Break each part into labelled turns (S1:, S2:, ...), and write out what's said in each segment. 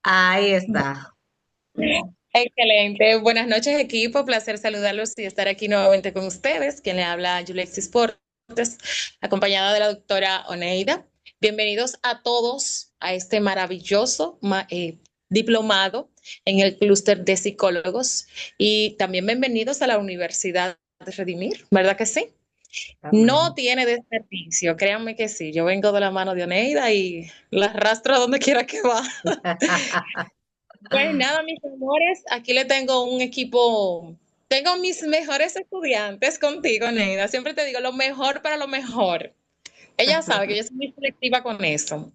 S1: Ahí está.
S2: Excelente. Buenas noches, equipo. Placer saludarlos y estar aquí nuevamente con ustedes. Quien le habla, Yulexis Portes, acompañada de la doctora Oneida. Bienvenidos a todos a este maravilloso diplomado en el clúster de psicólogos y también bienvenidos a la Universidad de Redimir, ¿verdad que sí? No
S1: Amén.
S2: tiene desperdicio, créanme que sí. Yo vengo de la mano de Oneida y la arrastro a donde quiera que va. Pues nada, mis amores, aquí le tengo un equipo, tengo mis mejores estudiantes contigo, Neida. Siempre te digo lo mejor para lo mejor. Ella sabe que yo soy muy selectiva con eso.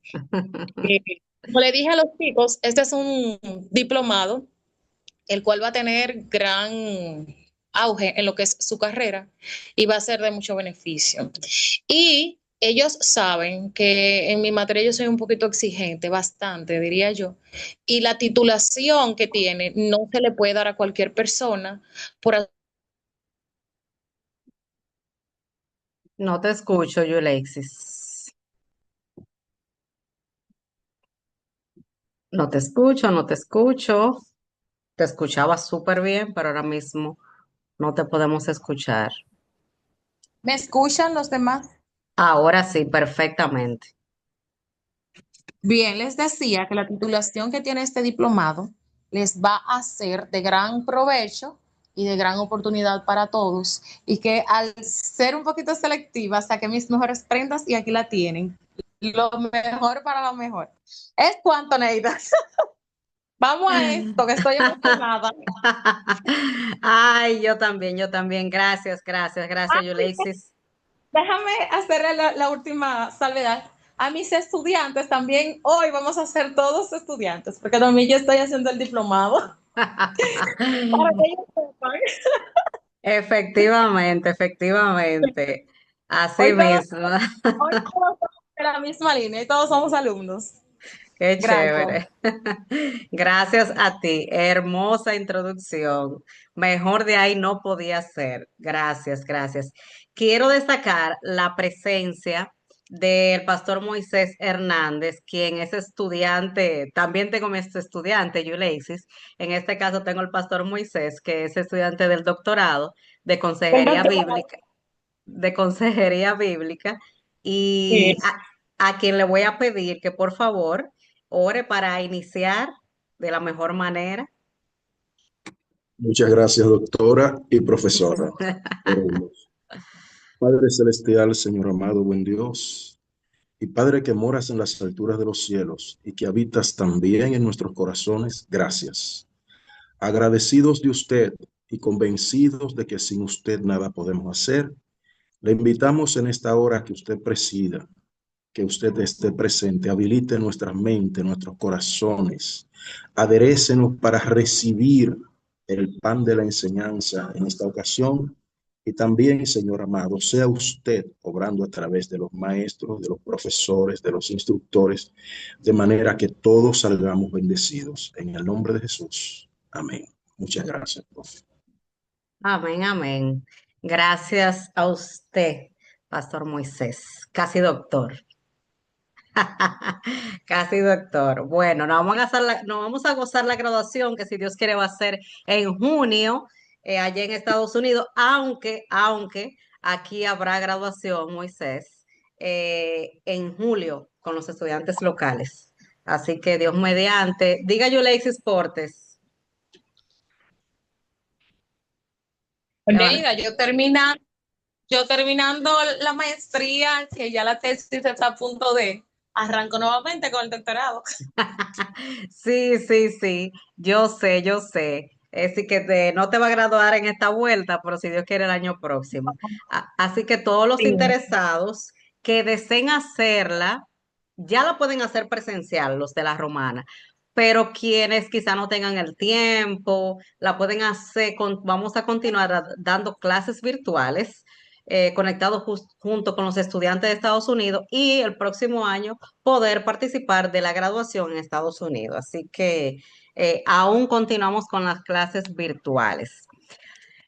S2: Eh, Como le dije a los chicos, este es un diplomado, el cual va a tener gran auge en lo que es su carrera y va a ser de mucho beneficio. Y ellos saben que en mi materia yo soy un poquito exigente, bastante, diría yo, y la titulación que tiene no se le puede dar a cualquier persona por
S1: No te escucho, Yulexis. No te escucho, no te escucho. Te escuchaba súper bien, pero ahora mismo no te podemos escuchar.
S2: ¿Me escuchan los demás?
S1: Ahora sí, perfectamente.
S2: Bien, les decía que la titulación que tiene este diplomado les va a ser de gran provecho y de gran oportunidad para todos y que al ser un poquito selectiva saqué mis mejores prendas y aquí la tienen. Lo mejor para lo mejor. Es cuanto, Neida. Vamos a esto, que estoy emocionada.
S1: Ay, yo también, yo también. Gracias, gracias, gracias, Yulexis.
S2: Déjame hacer la última salvedad. A mis estudiantes también, hoy vamos a ser todos estudiantes, porque también yo estoy haciendo el diplomado. Para que ellos sepan.
S1: Efectivamente, efectivamente. Así
S2: Hoy todos,
S1: mismo.
S2: hoy todos somos de la misma línea y todos somos alumnos.
S1: Qué
S2: Gracias.
S1: chévere. Gracias a ti. Hermosa introducción. Mejor de ahí no podía ser. Gracias, gracias. Quiero destacar la presencia del pastor Moisés Hernández, quien es estudiante, también tengo mi estudiante, Yuleisis. En este caso tengo el pastor Moisés, que es estudiante del doctorado de
S2: El
S1: consejería
S2: doctor,
S1: bíblica, de consejería bíblica,
S2: sí.
S1: y a quien le voy a pedir que por favor ore para iniciar de la mejor manera.
S3: Muchas gracias, doctora y profesora. Oremos. Padre celestial, Señor amado, buen Dios, y Padre que moras en las alturas de los cielos y que habitas también en nuestros corazones, gracias. Agradecidos de usted y convencidos de que sin usted nada podemos hacer, le invitamos en esta hora a que usted presida, que usted esté presente, habilite nuestra mente, nuestros corazones, aderécenos para recibir el pan de la enseñanza en esta ocasión. Y también, Señor amado, sea usted obrando a través de los maestros, de los profesores, de los instructores, de manera que todos salgamos bendecidos. En el nombre de Jesús. Amén. Muchas gracias, profe.
S1: Amén, amén. Gracias a usted, Pastor Moisés, casi doctor. Casi doctor. Bueno, nos vamos a gozar la graduación, que si Dios quiere va a ser en junio, allá en Estados Unidos, aunque aquí habrá graduación, Moisés, en julio con los estudiantes locales. Así que Dios mediante, diga yo Lexis Portes. Ahora-
S2: Neida, yo terminando la maestría, que ya la tesis está a punto de arranco nuevamente con el doctorado.
S1: Sí, sí, sí, yo sé, yo sé. Es decir, que no te va a graduar en esta vuelta, pero si Dios quiere el año próximo. Así que todos los
S2: Sí.
S1: interesados que deseen hacerla, ya la pueden hacer presencial, los de la romana, pero quienes quizá no tengan el tiempo, la pueden hacer, vamos a continuar dando clases virtuales. Conectados junto con los estudiantes de Estados Unidos y el próximo año poder participar de la graduación en Estados Unidos. Así que aún continuamos con las clases virtuales.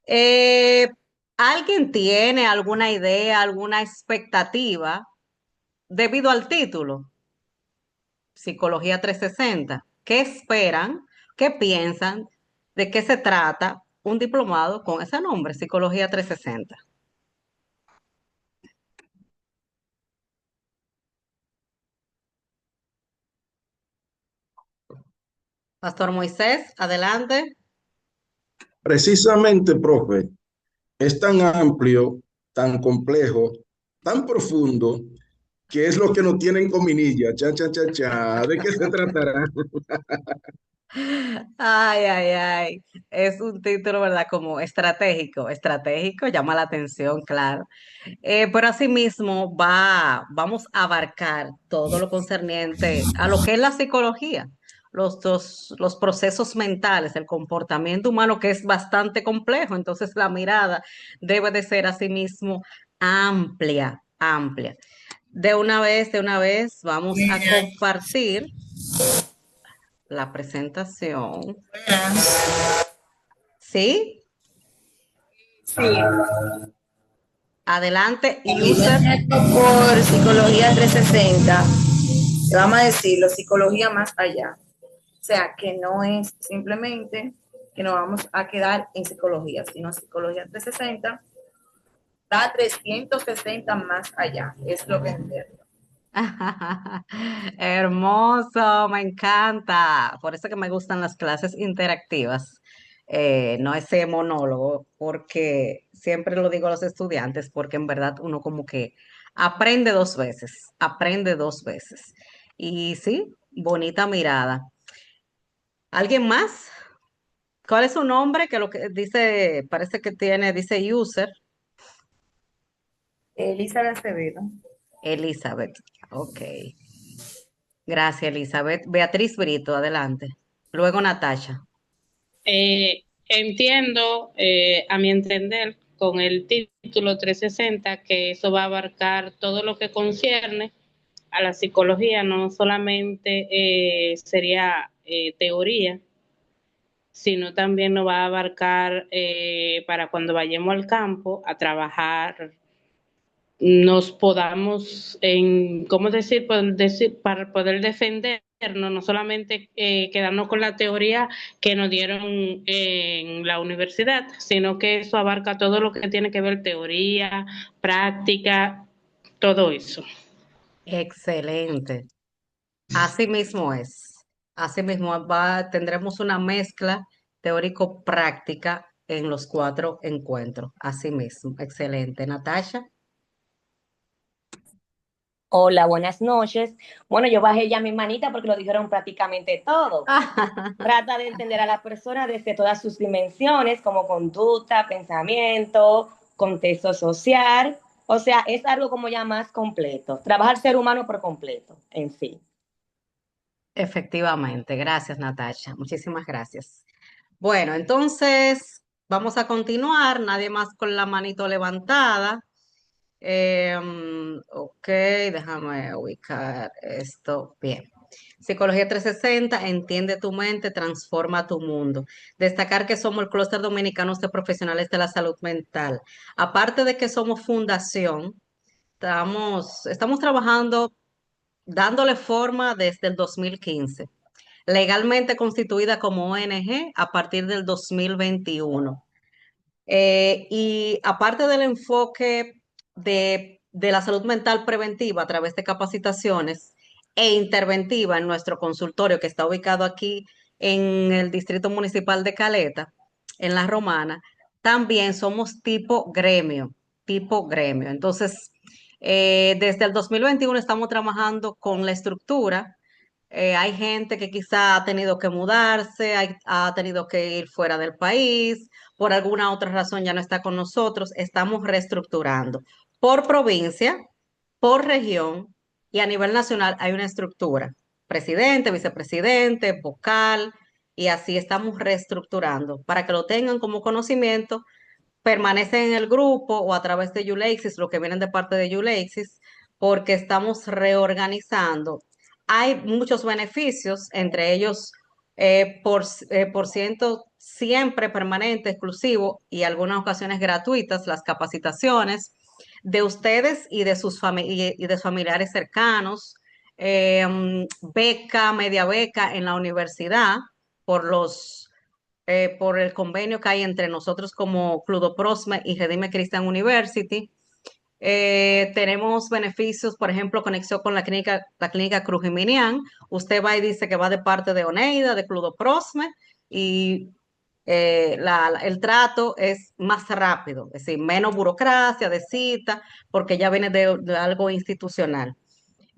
S1: Eh, ¿Alguien tiene alguna idea, alguna expectativa debido al título? Psicología 360. ¿Qué esperan? ¿Qué piensan? ¿De qué se trata un diplomado con ese nombre, Psicología 360? Pastor Moisés, adelante.
S3: Precisamente, profe, es tan amplio, tan complejo, tan profundo, que es lo que nos tienen con minilla. Cha, cha, cha, cha. ¿De qué se tratará?
S1: Ay, ay, ay. Es un título, ¿verdad? Como estratégico. Estratégico, llama la atención, claro. Pero asimismo vamos a abarcar todo lo concerniente a lo que es la psicología, los procesos mentales, el comportamiento humano, que es bastante complejo. Entonces, la mirada debe de ser asimismo amplia, amplia. De una vez, vamos a compartir la presentación. ¿Sí?
S4: Sí,
S1: Adelante,
S4: aquí
S1: user.
S4: por Psicología 360, le vamos a decirlo, psicología más allá. O sea, que no es simplemente que nos vamos a quedar en psicología, sino psicología 360 da 360 más allá, es lo que entiendo.
S1: Hermoso, me encanta. Por eso que me gustan las clases interactivas, no ese monólogo, porque siempre lo digo a los estudiantes, porque en verdad uno como que aprende dos veces, aprende dos veces. Y sí, bonita mirada. ¿Alguien más? ¿Cuál es su nombre? Que lo que dice, parece que tiene, dice user,
S4: Elizabeth Acevedo.
S1: Elizabeth. Ok. Gracias, Elizabeth. Beatriz Brito, adelante. Luego Natasha.
S2: Entiendo, a mi entender, con el título 360, que eso va a abarcar todo lo que concierne a la psicología, no solamente sería teoría, sino también nos va a abarcar para cuando vayamos al campo a trabajar, nos podamos, ¿cómo decir? Para poder defendernos, no solamente quedarnos con la teoría que nos dieron en la universidad, sino que eso abarca todo lo que tiene que ver teoría, práctica, todo eso.
S1: Excelente. Así mismo es. Así mismo tendremos una mezcla teórico-práctica en los cuatro encuentros. Así mismo. Excelente. Natasha.
S5: Hola, buenas noches. Bueno, yo bajé ya mi manita porque lo dijeron prácticamente todo. Trata de entender a la persona desde todas sus dimensiones, como conducta, pensamiento, contexto social. O sea, es algo como ya más completo. Trabaja el ser humano por completo en sí.
S1: Efectivamente. Gracias, Natasha. Muchísimas gracias. Bueno, entonces vamos a continuar. Nadie más con la manito levantada. Ok, déjame ubicar esto bien. Psicología 360, entiende tu mente, transforma tu mundo. Destacar que somos el Clúster Dominicanos de Profesionales de la Salud Mental. Aparte de que somos fundación, estamos trabajando, dándole forma desde el 2015, legalmente constituida como ONG a partir del 2021. Y aparte del enfoque de la salud mental preventiva a través de capacitaciones e interventiva en nuestro consultorio que está ubicado aquí en el Distrito Municipal de Caleta, en La Romana, también somos tipo gremio, tipo gremio. Entonces, desde el 2021 estamos trabajando con la estructura. Hay gente que quizá ha tenido que mudarse, ha tenido que ir fuera del país, por alguna otra razón ya no está con nosotros. Estamos reestructurando. Por provincia, por región y a nivel nacional hay una estructura. Presidente, vicepresidente, vocal, y así estamos reestructurando para que lo tengan como conocimiento, permanecen en el grupo o a través de Yulexis, lo que vienen de parte de Yulexis, porque estamos reorganizando. Hay muchos beneficios, entre ellos por ciento siempre permanente, exclusivo y algunas ocasiones gratuitas, las capacitaciones de ustedes y de sus familiares cercanos. beca, media beca en la universidad por por el convenio que hay entre nosotros como Cludoprosme y Redime Christian University. Tenemos beneficios, por ejemplo, conexión con la clínica Cruz Jiminián. Usted va y dice que va de parte de Oneida, de Cludoprosme, y el trato es más rápido, es decir, menos burocracia de cita, porque ya viene de algo institucional.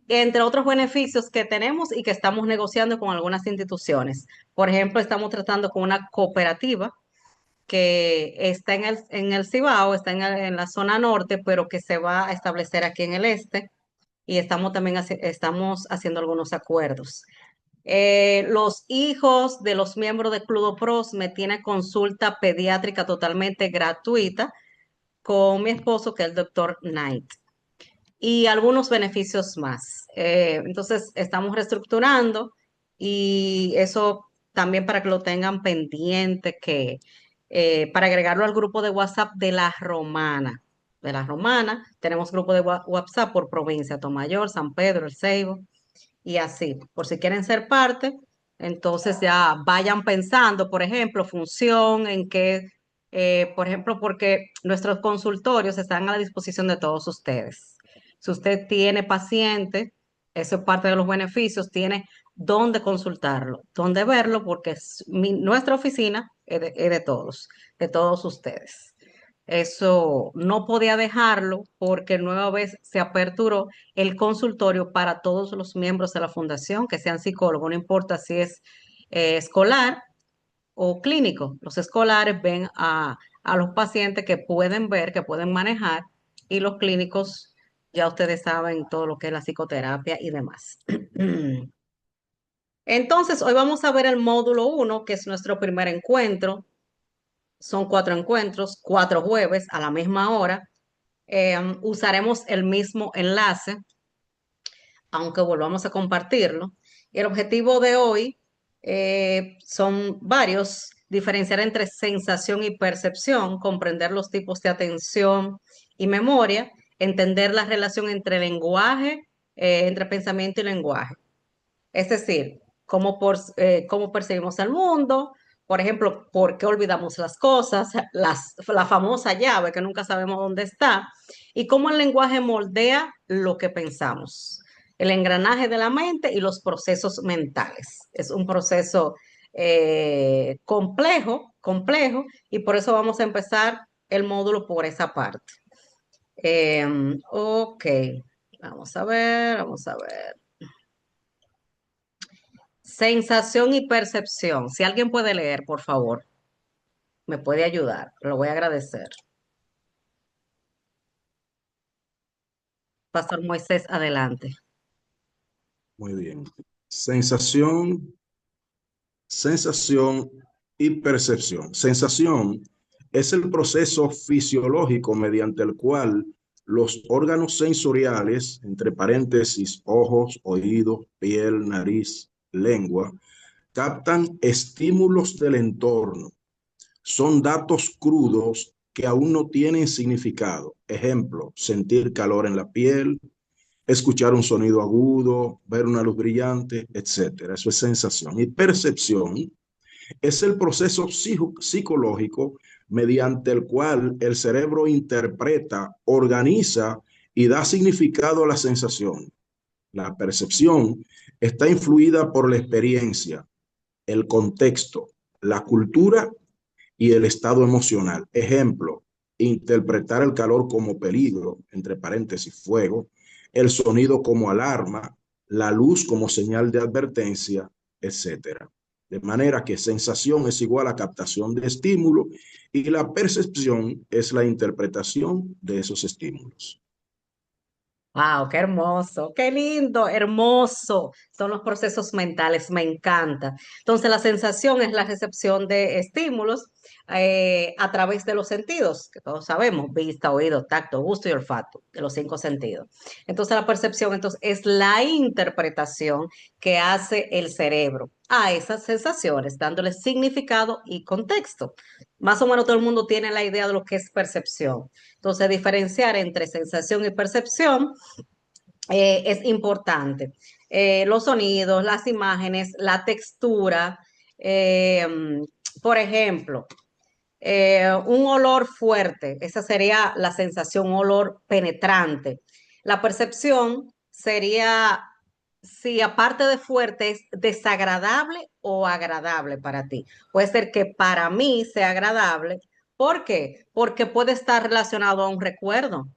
S1: Entre otros beneficios que tenemos y que estamos negociando con algunas instituciones. Por ejemplo, estamos tratando con una cooperativa que está en el Cibao, está en la zona norte, pero que se va a establecer aquí en el este, y estamos también estamos haciendo algunos acuerdos. Los hijos de los miembros de Club me tienen consulta pediátrica totalmente gratuita con mi esposo, que es el doctor Knight, y algunos beneficios más. Entonces, estamos reestructurando y eso también para que lo tengan pendiente, que para agregarlo al grupo de WhatsApp de La Romana. De La Romana, tenemos grupo de WhatsApp por provincia, Tomayor, San Pedro, El Ceibo, y así, por si quieren ser parte, entonces ya vayan pensando, por ejemplo, función en que, por ejemplo, porque nuestros consultorios están a la disposición de todos ustedes. Si usted tiene paciente, eso es parte de los beneficios, tiene dónde consultarlo, dónde verlo, porque nuestra oficina es de todos ustedes. Eso no podía dejarlo porque nueva vez se aperturó el consultorio para todos los miembros de la fundación, que sean psicólogos, no importa si es escolar o clínico. Los escolares ven a los pacientes que pueden ver, que pueden manejar, y los clínicos, ya ustedes saben todo lo que es la psicoterapia y demás. Entonces, hoy vamos a ver el módulo 1, que es nuestro primer encuentro. Son 4 encuentros, 4 jueves a la misma hora. Usaremos el mismo enlace, aunque volvamos a compartirlo. Y el objetivo de hoy son varios: diferenciar entre sensación y percepción, comprender los tipos de atención y memoria, entender la relación entre lenguaje, entre pensamiento y lenguaje. Es decir, cómo percibimos el mundo, por ejemplo, por qué olvidamos las cosas, la famosa llave que nunca sabemos dónde está, y cómo el lenguaje moldea lo que pensamos, el engranaje de la mente y los procesos mentales. Es un proceso complejo, y por eso vamos a empezar el módulo por esa parte. Ok, vamos a ver. Sensación y percepción. Si alguien puede leer, por favor, me puede ayudar. Lo voy a agradecer. Pastor Moisés, adelante.
S3: Muy bien. Sensación y percepción. Sensación es el proceso fisiológico mediante el cual los órganos sensoriales, entre paréntesis, ojos, oídos, piel, nariz, lengua, captan estímulos del entorno. Son datos crudos que aún no tienen significado. Ejemplo, sentir calor en la piel, escuchar un sonido agudo, ver una luz brillante, etc. Eso es sensación. Y percepción es el proceso psicológico mediante el cual el cerebro interpreta, organiza y da significado a la sensación. La percepción está influida por la experiencia, el contexto, la cultura y el estado emocional. Ejemplo, interpretar el calor como peligro, entre paréntesis, fuego, el sonido como alarma, la luz como señal de advertencia, etc. De manera que sensación es igual a captación de estímulo y la percepción es la interpretación de esos estímulos.
S1: Wow, qué hermoso, qué lindo, hermoso. Son los procesos mentales, me encanta. Entonces, la sensación es la recepción de estímulos a través de los sentidos, que todos sabemos: vista, oído, tacto, gusto y olfato, de los 5 sentidos. Entonces, la percepción es la interpretación que hace el cerebro a esas sensaciones, dándole significado y contexto. Más o menos todo el mundo tiene la idea de lo que es percepción. Entonces, diferenciar entre sensación y percepción es importante. los sonidos, las imágenes, la textura. eh, por ejemplo, un olor fuerte, esa sería la sensación, un olor penetrante. La percepción sería si aparte de fuerte es desagradable o agradable para ti. Puede ser que para mí sea agradable. ¿Por qué? Porque puede estar relacionado a un recuerdo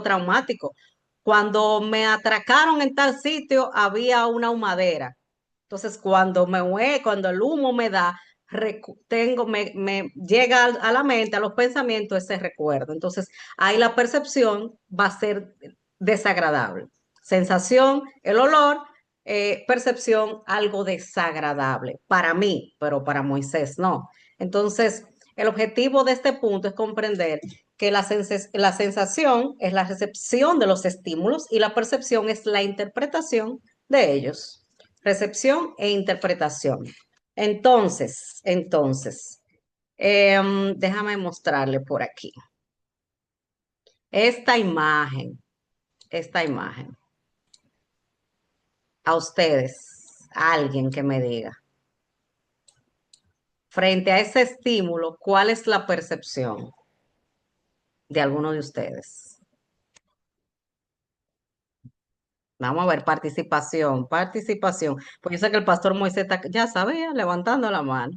S1: traumático. Cuando me atracaron en tal sitio, había una humadera. Entonces, cuando el humo me da, me llega a la mente, a los pensamientos, ese recuerdo. Entonces, ahí la percepción va a ser desagradable. Sensación, el olor, percepción, algo desagradable para mí, pero para Moisés no. Entonces, el objetivo de este punto es comprender que la sensación es la recepción de los estímulos y la percepción es la interpretación de ellos. Recepción e interpretación. Déjame mostrarle por aquí. Esta imagen, esta imagen. A ustedes, a alguien que me diga. Frente a ese estímulo, ¿cuál es la percepción de alguno de ustedes? Vamos a ver, participación. Pues yo sé que el pastor Moisés está, ya sabía, levantando la mano.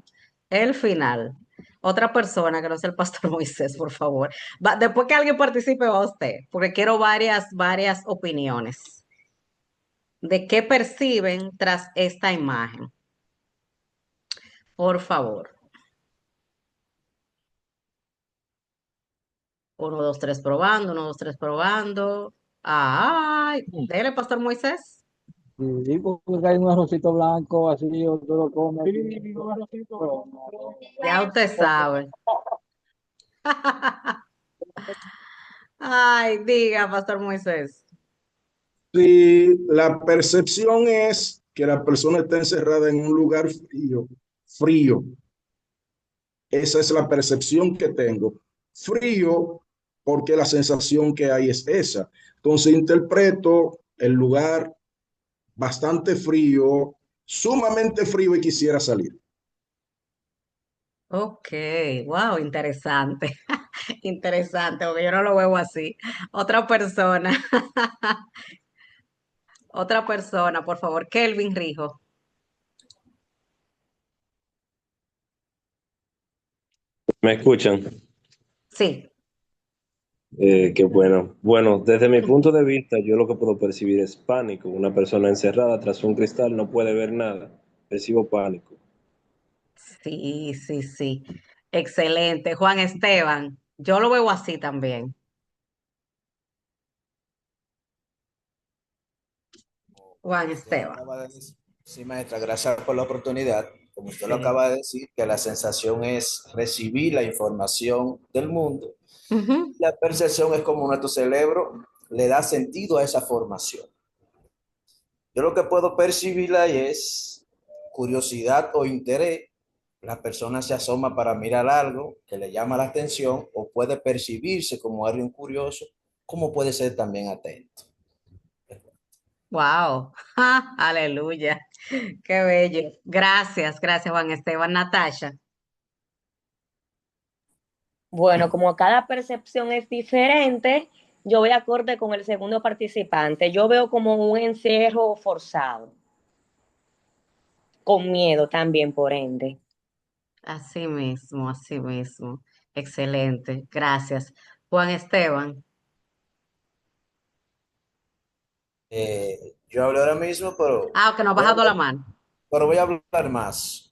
S1: El final. Otra persona que no sea el pastor Moisés, por favor. Después que alguien participe, va usted, porque quiero varias opiniones de qué perciben tras esta imagen. Por favor. Uno, dos, tres, probando. Uno, dos, tres, probando. Ay, dele, pastor Moisés.
S6: Sí, porque hay un arrocito blanco así, otro lo come. Sí, un arrocito.
S1: Ya usted sabe. Ay, diga, pastor Moisés.
S3: Si la percepción es que la persona está encerrada en un lugar frío, frío, esa es la percepción que tengo. Frío porque la sensación que hay es esa. Entonces interpreto el lugar bastante frío, sumamente frío y quisiera salir.
S1: Ok, wow, interesante. Interesante, porque yo no lo veo así. Otra persona, otra persona, por favor, Kelvin Rijo.
S7: ¿Me escuchan?
S1: Sí.
S7: Qué bueno. Bueno, desde mi punto de vista, yo lo que puedo percibir es pánico. Una persona encerrada tras un cristal no puede ver nada. Percibo pánico.
S1: Sí, sí, sí. Excelente. Juan Esteban, yo lo veo así también. Juan
S8: Usted lo
S1: Esteban.
S8: acaba de decir. Sí, maestra, gracias por la oportunidad. Como usted lo
S1: Sí.
S8: acaba de decir, que la sensación es recibir la información del mundo.
S1: Ujú.
S8: La percepción es como nuestro cerebro le da sentido a esa formación. Yo lo que puedo percibir ahí es curiosidad o interés. La persona se asoma para mirar algo que le llama la atención o puede percibirse como alguien curioso, como puede ser también atento.
S1: Wow. Aleluya. Qué bello. Gracias, gracias, Juan Esteban. Natasha.
S5: Bueno, como cada percepción es diferente, yo voy acorde con el segundo participante. Yo veo como un encierro forzado, con miedo también, por ende.
S1: Así mismo, así mismo. Excelente. Gracias. Juan Esteban.
S8: Yo hablo ahora mismo,
S1: Ah, que no ha
S8: voy a
S1: bajado la
S8: hablar,
S1: mano.
S8: pero voy a hablar más.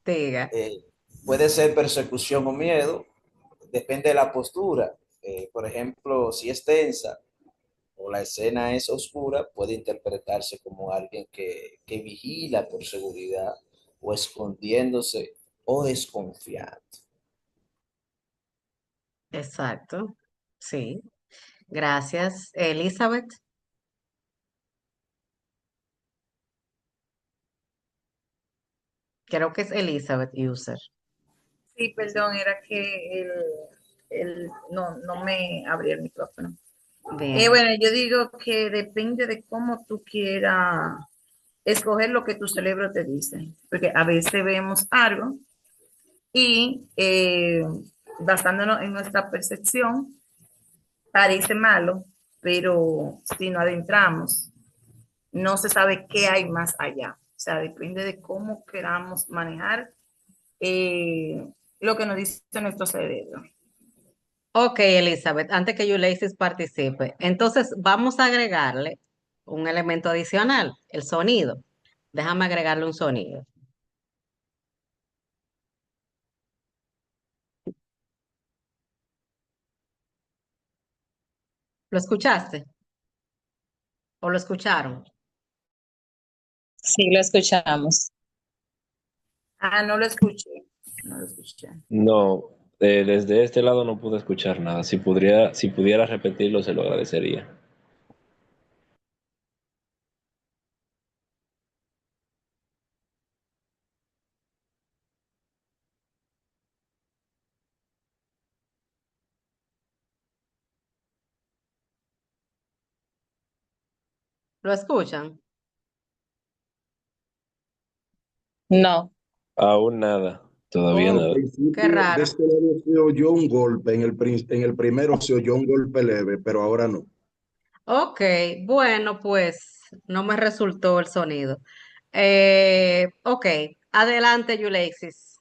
S1: Diga.
S8: Eh, Puede ser persecución o miedo, depende de la postura. Por ejemplo, si es tensa o la escena es oscura, puede interpretarse como alguien que vigila por seguridad o escondiéndose o desconfiando.
S1: Exacto. Sí. Gracias. Elizabeth. Creo que es Elizabeth User.
S4: Sí, perdón, era que no me abría el micrófono.
S1: Bien.
S4: Bueno, yo digo que depende de cómo tú quieras escoger lo que tu cerebro te dice, porque a veces vemos algo y basándonos en nuestra percepción, parece malo, pero si nos adentramos, no se sabe qué hay más allá. O sea, depende de cómo queramos manejar lo que nos dice nuestro cerebro.
S1: Ok, Elizabeth, antes que Yuleisis participe, entonces vamos a agregarle un elemento adicional, el sonido. Déjame agregarle un sonido. ¿Lo escuchaste? ¿O lo escucharon?
S2: Sí, lo escuchamos.
S4: Ah, no lo escuché. No lo escuché.
S7: No, desde este lado no pude escuchar nada. Si pudiera repetirlo, se lo agradecería.
S1: ¿Lo escuchan?
S2: No.
S7: Aún nada, todavía
S3: Al
S7: nada.
S1: Qué
S3: principio de
S1: raro.
S3: este lado se oyó un golpe, en el primero se oyó un golpe leve, pero ahora no.
S1: Ok, bueno, pues no me resultó el sonido. Ok, adelante, Yuleisis.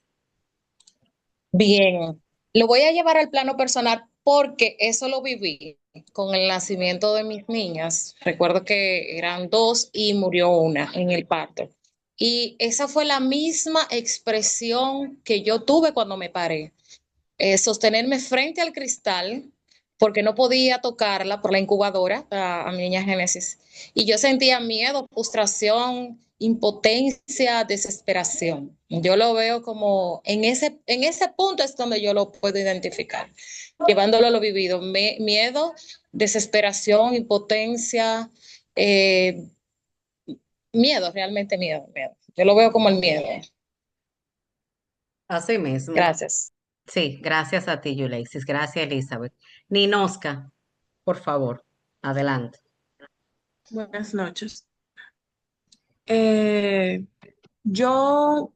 S2: Bien, lo voy a llevar al plano personal porque eso lo viví con el nacimiento de mis niñas. Recuerdo que eran dos y murió una en el parto. Y esa fue la misma expresión que yo tuve cuando me paré. Sostenerme frente al cristal porque no podía tocarla por la incubadora a mi niña Génesis. Y yo sentía miedo, frustración, impotencia, desesperación. Yo lo veo como en ese punto es donde yo lo puedo identificar, llevándolo a lo vivido. Miedo, desesperación, impotencia, eh, miedo, realmente miedo, miedo. Yo lo veo como el miedo.
S1: Así mismo.
S2: Gracias.
S1: Sí, gracias a ti, Yuleisis. Gracias, Elizabeth. Ninoska, por favor, adelante.
S9: Buenas noches. Eh, yo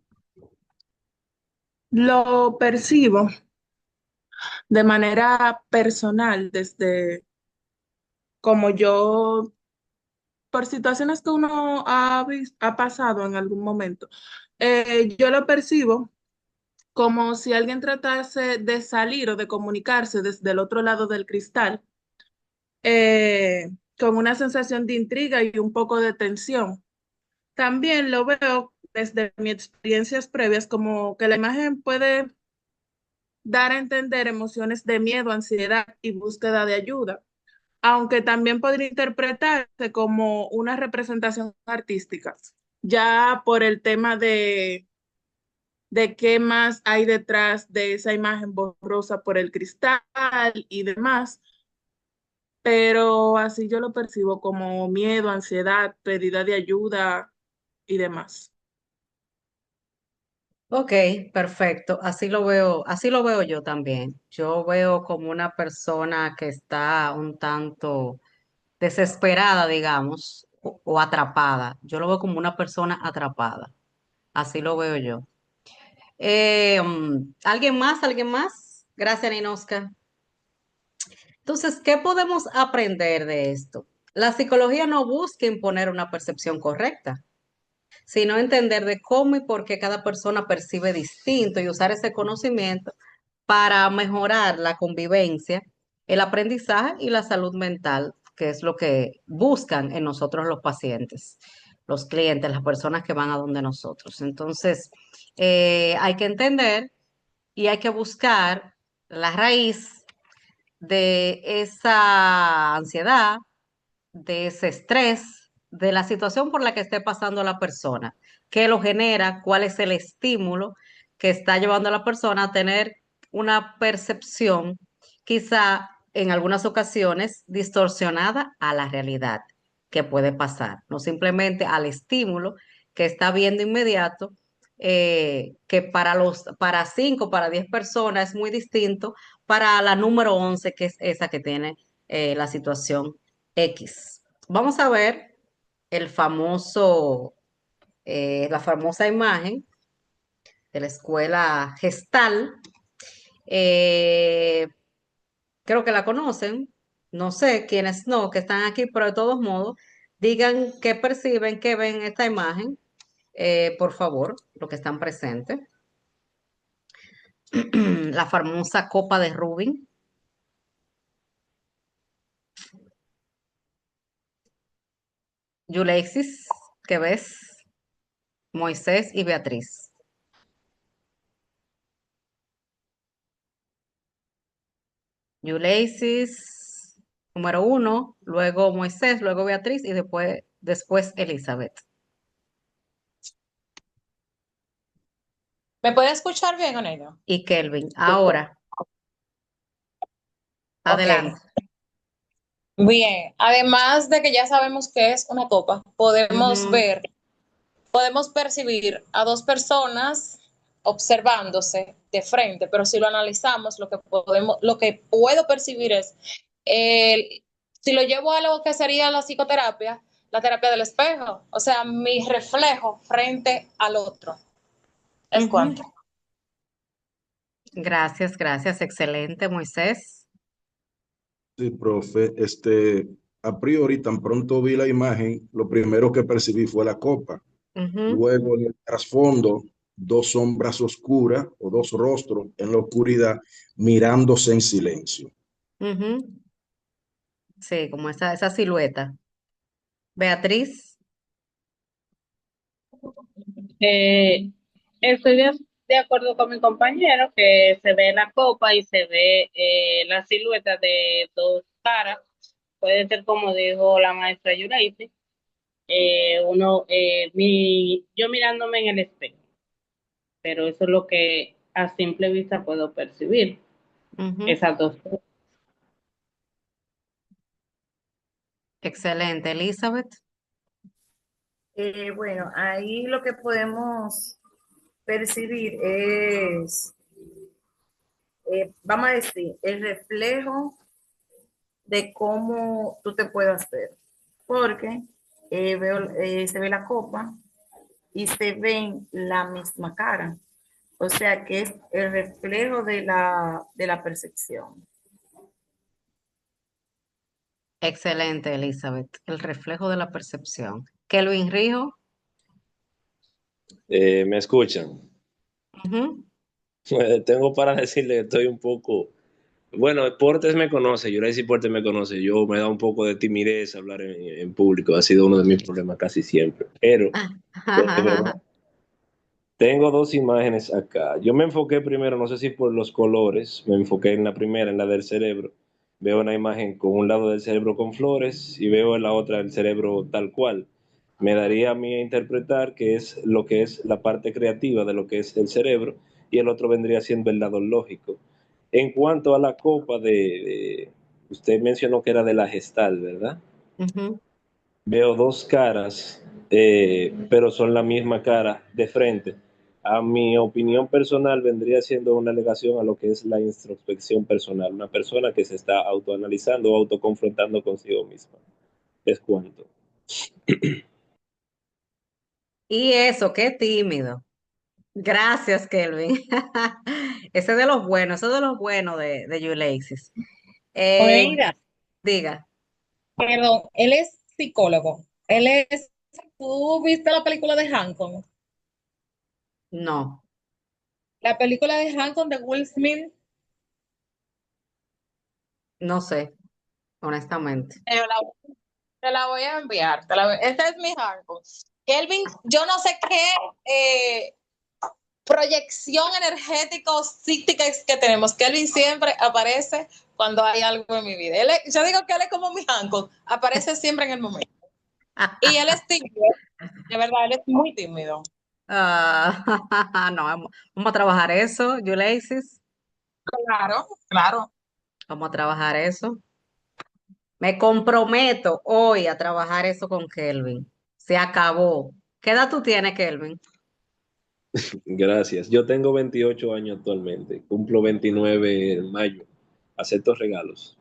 S9: lo percibo de manera personal desde como yo, por situaciones que uno ha pasado en algún momento. Yo lo percibo como si alguien tratase de salir o de comunicarse desde el otro lado del cristal, con una sensación de intriga y un poco de tensión. También lo veo desde mis experiencias previas como que la imagen puede dar a entender emociones de miedo, ansiedad y búsqueda de ayuda, aunque también podría interpretarse como una representación artística, ya por el tema de qué más hay detrás de esa imagen borrosa por el cristal y demás, pero así yo lo percibo como miedo, ansiedad, pedida de ayuda y demás.
S1: Ok, perfecto. Así lo veo yo también. Yo veo como una persona que está un tanto desesperada, digamos, o atrapada. Yo lo veo como una persona atrapada. Así lo veo yo. ¿Alguien más? ¿Alguien más? Gracias, Ninoska. Entonces, ¿qué podemos aprender de esto? La psicología no busca imponer una percepción correcta, sino entender de cómo y por qué cada persona percibe distinto y usar ese conocimiento para mejorar la convivencia, el aprendizaje y la salud mental, que es lo que buscan en nosotros los pacientes, los clientes, las personas que van a donde nosotros. Entonces, hay que entender y hay que buscar la raíz de esa ansiedad, de ese estrés, de la situación por la que esté pasando la persona, qué lo genera, cuál es el estímulo que está llevando a la persona a tener una percepción quizá en algunas ocasiones distorsionada a la realidad que puede pasar, no simplemente al estímulo que está viendo inmediato, que para 5, para 10 personas es muy distinto para la número 11, que es esa que tiene la situación X. Vamos a ver el famoso, la famosa imagen de la escuela Gestal. Eh, Creo que la conocen, no sé quiénes no, que están aquí, pero de todos modos, digan qué perciben, qué ven esta imagen, por favor, los que están presentes. La famosa copa de Rubin. Yulexis, ¿qué ves? Moisés y Beatriz. Yulexis, número 1, luego Moisés, luego Beatriz y después Elizabeth.
S2: ¿Me puede escuchar bien, Oneida?
S1: Y Kelvin. Ahora,
S2: Ok.
S1: adelante.
S2: Bien, además de que ya sabemos qué es una copa, podemos
S1: Ujú,
S2: ver, podemos percibir a dos personas observándose de frente, pero si lo analizamos, lo que puedo percibir es, si lo llevo a lo que sería la psicoterapia, la terapia del espejo, o sea, mi reflejo frente al otro. ¿Es
S1: ujú.
S2: cuánto?
S1: Gracias, gracias. Excelente, Moisés.
S3: Sí, profe, a priori, tan pronto vi la imagen, lo primero que percibí fue la copa.
S1: Ujú,
S3: Luego, en el trasfondo, dos sombras oscuras o dos rostros en la oscuridad mirándose en silencio.
S1: ujú. Sí, como esa silueta. Beatriz.
S10: Eh, estoy de acuerdo con mi compañero que se ve la copa y se ve la silueta de dos caras. Puede ser como dijo la maestra Yuraisi, yo mirándome en el espejo, pero eso es lo que a simple vista puedo percibir,
S1: Ujú.
S10: esas dos cosas.
S1: Excelente, Elizabeth.
S4: Bueno, ahí lo que podemos percibir es, vamos a decir, el reflejo de cómo tú te puedes ver. Porque se ve la copa y se ven la misma cara. O sea que es el reflejo de la percepción.
S1: Excelente, Elizabeth. El reflejo de la percepción. Kelvin Rijo.
S7: ¿Me escuchan?
S1: Ujú.
S7: Tengo para decirle que estoy un poco... Bueno, Portes me conoce, yo le decía Portes me conoce, yo me da un poco de timidez hablar en público, ha sido uno de mis problemas casi siempre, pero de verdad, tengo dos imágenes acá. Yo me enfoqué primero, no sé si por los colores, me enfoqué en la primera, en la del cerebro. Veo una imagen con un lado del cerebro con flores y veo en la otra el cerebro tal cual. Me daría a mí a interpretar que es lo que es la parte creativa de lo que es el cerebro y el otro vendría siendo el lado lógico. En cuanto a la copa usted mencionó que era de la gestal, ¿verdad?
S1: Ujú.
S7: Veo dos caras, pero son la misma cara de frente. A mi opinión personal vendría siendo una alegación a lo que es la introspección personal, una persona que se está autoanalizando o autoconfrontando consigo misma. Es cuanto.
S1: Y eso, qué tímido. Gracias, Kelvin. Ese es de los buenos, ese es de los buenos de Ulysses. Eh,
S2: Oneida,
S1: Diga,
S2: perdón, él es psicólogo. ¿Tú viste la película de Hancock?
S1: no,
S2: La película de Hancock de Will Smith.
S1: no sé, honestamente.
S2: Te la, te la voy a enviar. Este es mi Hancock. Kelvin, yo no sé qué proyección energética o psíquica es que tenemos. Kelvin siempre aparece cuando hay algo en mi vida. Yo digo que él es como mi Hancock, aparece siempre en el momento. Y él es tímido, de verdad, él es muy tímido.
S1: Ah, no, vamos a trabajar eso, Ulysses.
S2: Claro, claro.
S1: Vamos a trabajar eso. Me comprometo hoy a trabajar eso con Kelvin. Se acabó. ¿Qué edad tú tienes, Kelvin?
S7: Gracias. Yo tengo 28 años actualmente. Cumplo 29 en mayo. Acepto regalos.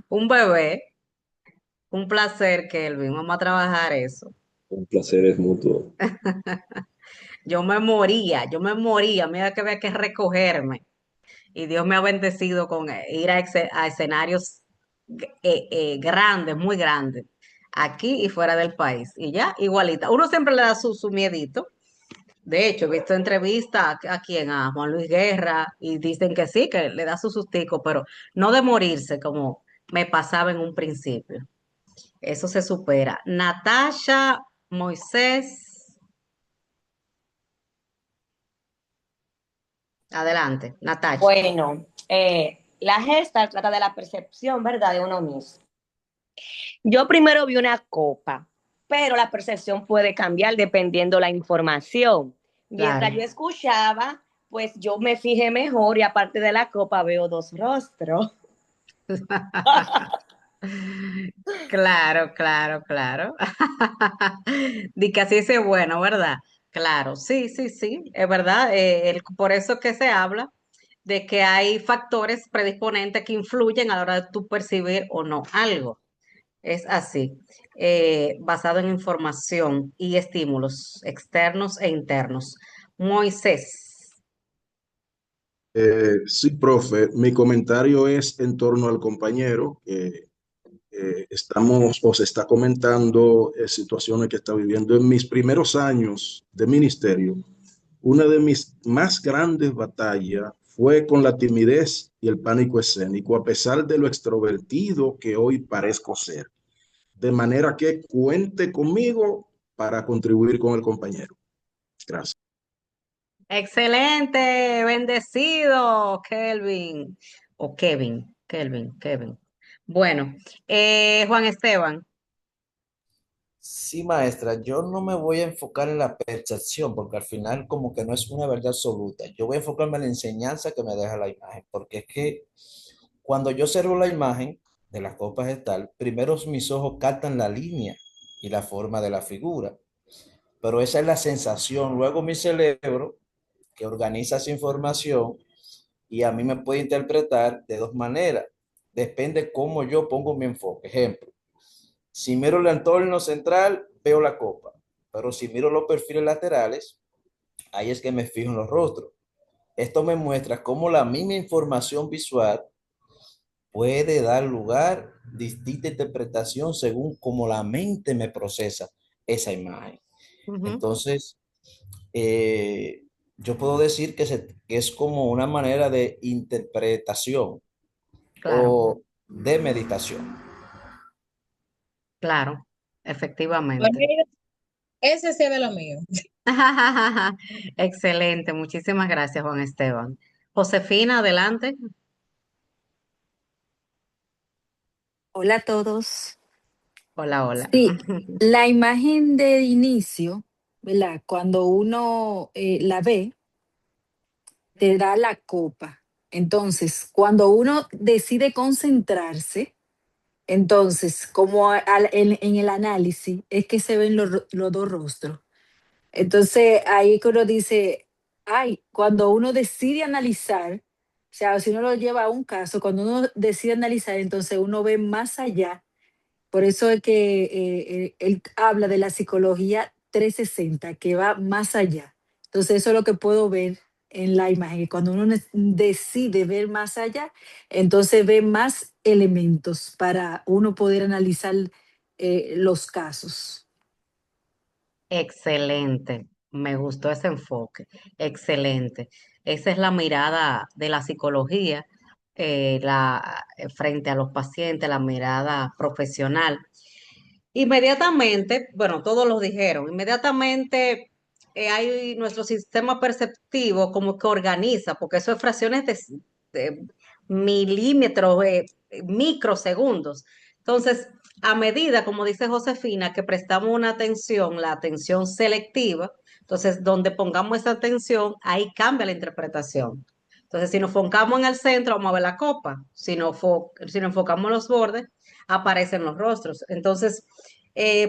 S1: Un bebé, un placer, Kelvin. Vamos a trabajar eso.
S7: Un placer es mutuo.
S1: Yo me moría, mira que había que recogerme. Y Dios me ha bendecido con ir a escenarios grandes, muy grandes, aquí y fuera del país. Y ya, igualita. Uno siempre le da su miedito. De hecho, he visto entrevistas a quien, a Juan Luis Guerra, y dicen que sí, que le da su sustico, pero no de morirse como me pasaba en un principio. Eso se supera. Natasha, Moisés, adelante, Natasha.
S5: Bueno, la gesta trata de la percepción, ¿verdad?, de uno mismo. Yo primero vi una copa, pero la percepción puede cambiar dependiendo la información. Mientras
S1: Claro.
S5: yo escuchaba, pues yo me fijé mejor y aparte de la copa veo dos rostros.
S1: Claro, claro, claro. Di que así es bueno, ¿verdad? Claro, sí, sí, sí, es verdad. Por eso que se habla de que hay factores predisponentes que influyen a la hora de tú percibir o no algo. Es así, basado en información y estímulos externos e internos. Moisés.
S3: Sí, profe, mi comentario es en torno al compañero que estamos o se está comentando situaciones que está viviendo. En mis primeros años de ministerio, una de mis más grandes batallas fue con la timidez y el pánico escénico, a pesar de lo extrovertido que hoy parezco ser. De manera que cuente conmigo para contribuir con el compañero. Gracias.
S1: Excelente, bendecido, Kelvin. O Kevin. Bueno, Juan Esteban.
S8: Sí, maestra, yo no me voy a enfocar en la percepción, porque al final como que no es una verdad absoluta. Yo voy a enfocarme en la enseñanza que me deja la imagen, porque es que cuando yo observo la imagen de la copa gestal, primero mis ojos captan la línea y la forma de la figura, pero esa es la sensación. Luego mi cerebro, que organiza esa información, y a mí me puede interpretar de dos maneras. Depende cómo yo pongo mi enfoque. Ejemplo, si miro el entorno central, veo la copa, pero si miro los perfiles laterales, ahí es que me fijo en los rostros. Esto me muestra cómo la misma información visual puede dar lugar a distinta interpretación según cómo la mente me procesa esa imagen.
S1: Ujú,
S8: Entonces, yo puedo decir que es como una manera de interpretación
S1: claro,
S8: o de meditación.
S1: claro,
S2: Pues
S1: efectivamente.
S2: mira, ese sí es de lo mío.
S1: Excelente, muchísimas gracias, Juan Esteban. Josefina, adelante.
S11: Hola a todos.
S1: Hola, hola.
S11: Sí, la imagen de inicio, ¿verdad? Cuando uno la ve, te da la copa. Entonces, cuando uno decide concentrarse, entonces, como en el análisis, es que se ven los dos rostros. Entonces, ahí que uno dice, ay, cuando uno decide analizar, o sea, si uno lo lleva a un caso, cuando uno decide analizar, entonces uno ve más allá. Por eso es que él habla de la psicología 360 que va más allá. Entonces, eso es lo que puedo ver en la imagen. Y cuando uno decide ver más allá, entonces ve más elementos para uno poder analizar los casos.
S1: Excelente, me gustó ese enfoque. Excelente. Esa es la mirada de la psicología, frente a los pacientes, la mirada profesional. Inmediatamente, bueno, todos lo dijeron, inmediatamente hay nuestro sistema perceptivo como que organiza, porque eso es fracciones de milímetros, microsegundos. Entonces, a medida, como dice Josefina, que prestamos una atención, la atención selectiva, entonces donde pongamos esa atención, ahí cambia la interpretación. Entonces, si nos enfocamos en el centro, vamos a ver la copa. Si nos enfocamos en los bordes, aparecen los rostros. Entonces,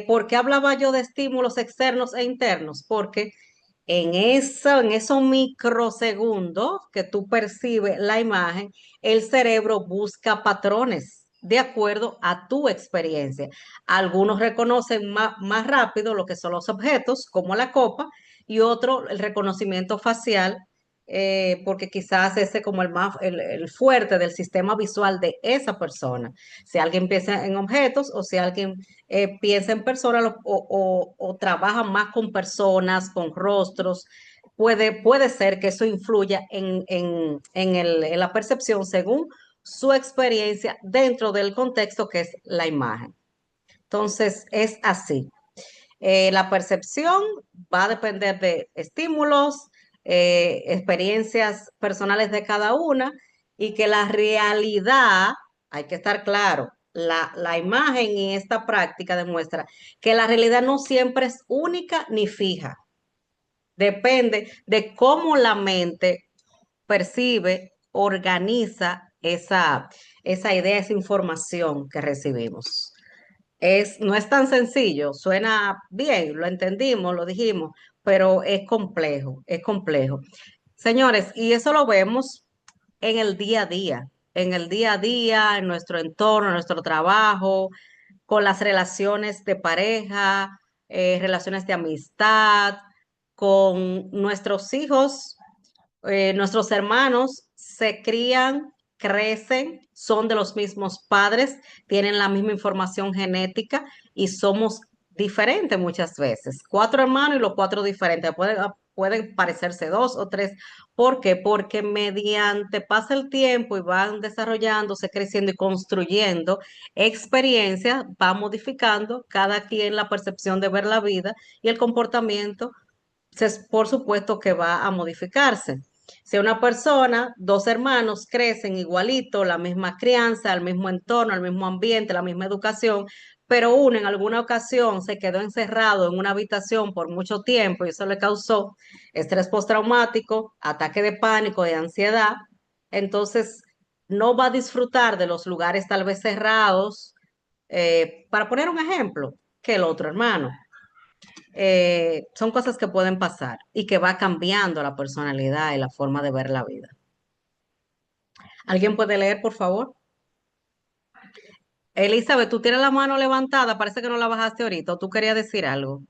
S1: ¿por qué hablaba yo de estímulos externos e internos? Porque en esos microsegundos que tú percibes la imagen, el cerebro busca patrones de acuerdo a tu experiencia. Algunos reconocen más rápido lo que son los objetos, como la copa, y otro el reconocimiento facial, porque quizás ese como el fuerte del sistema visual de esa persona. Si alguien piensa en objetos o si alguien piensa en personas o trabaja más con personas, con rostros, puede ser que eso influya en la percepción según su experiencia dentro del contexto que es la imagen. Entonces, es así. La percepción va a depender de estímulos, experiencias personales de cada una y que la realidad, hay que estar claro, la imagen y esta práctica demuestra que la realidad no siempre es única ni fija. Depende de cómo la mente percibe, organiza esa idea, esa información que recibimos. No es tan sencillo, suena bien, lo entendimos, lo dijimos, pero es complejo, es complejo. Señores, y eso lo vemos en el día a día, en el día a día, en nuestro entorno, en nuestro trabajo, con las relaciones de pareja, relaciones de amistad, con nuestros hijos, nuestros hermanos se crían, crecen, son de los mismos padres, tienen la misma información genética y somos diferentes muchas veces. Cuatro hermanos y los cuatro diferentes. Pueden parecerse dos o tres. ¿Por qué? Porque mediante pasa el tiempo y van desarrollándose, creciendo y construyendo experiencias, va modificando cada quien la percepción de ver la vida y el comportamiento por supuesto que va a modificarse. Si una persona, dos hermanos crecen igualito, la misma crianza, el mismo entorno, el mismo ambiente, la misma educación, pero uno en alguna ocasión se quedó encerrado en una habitación por mucho tiempo y eso le causó estrés postraumático, ataque de pánico, de ansiedad, entonces no va a disfrutar de los lugares tal vez cerrados, para poner un ejemplo, que el otro hermano. Son cosas que pueden pasar y que va cambiando la personalidad y la forma de ver la vida. ¿Alguien puede leer, por favor? Elizabeth, tú tienes la mano levantada, parece que no la bajaste ahorita, o tú querías decir algo.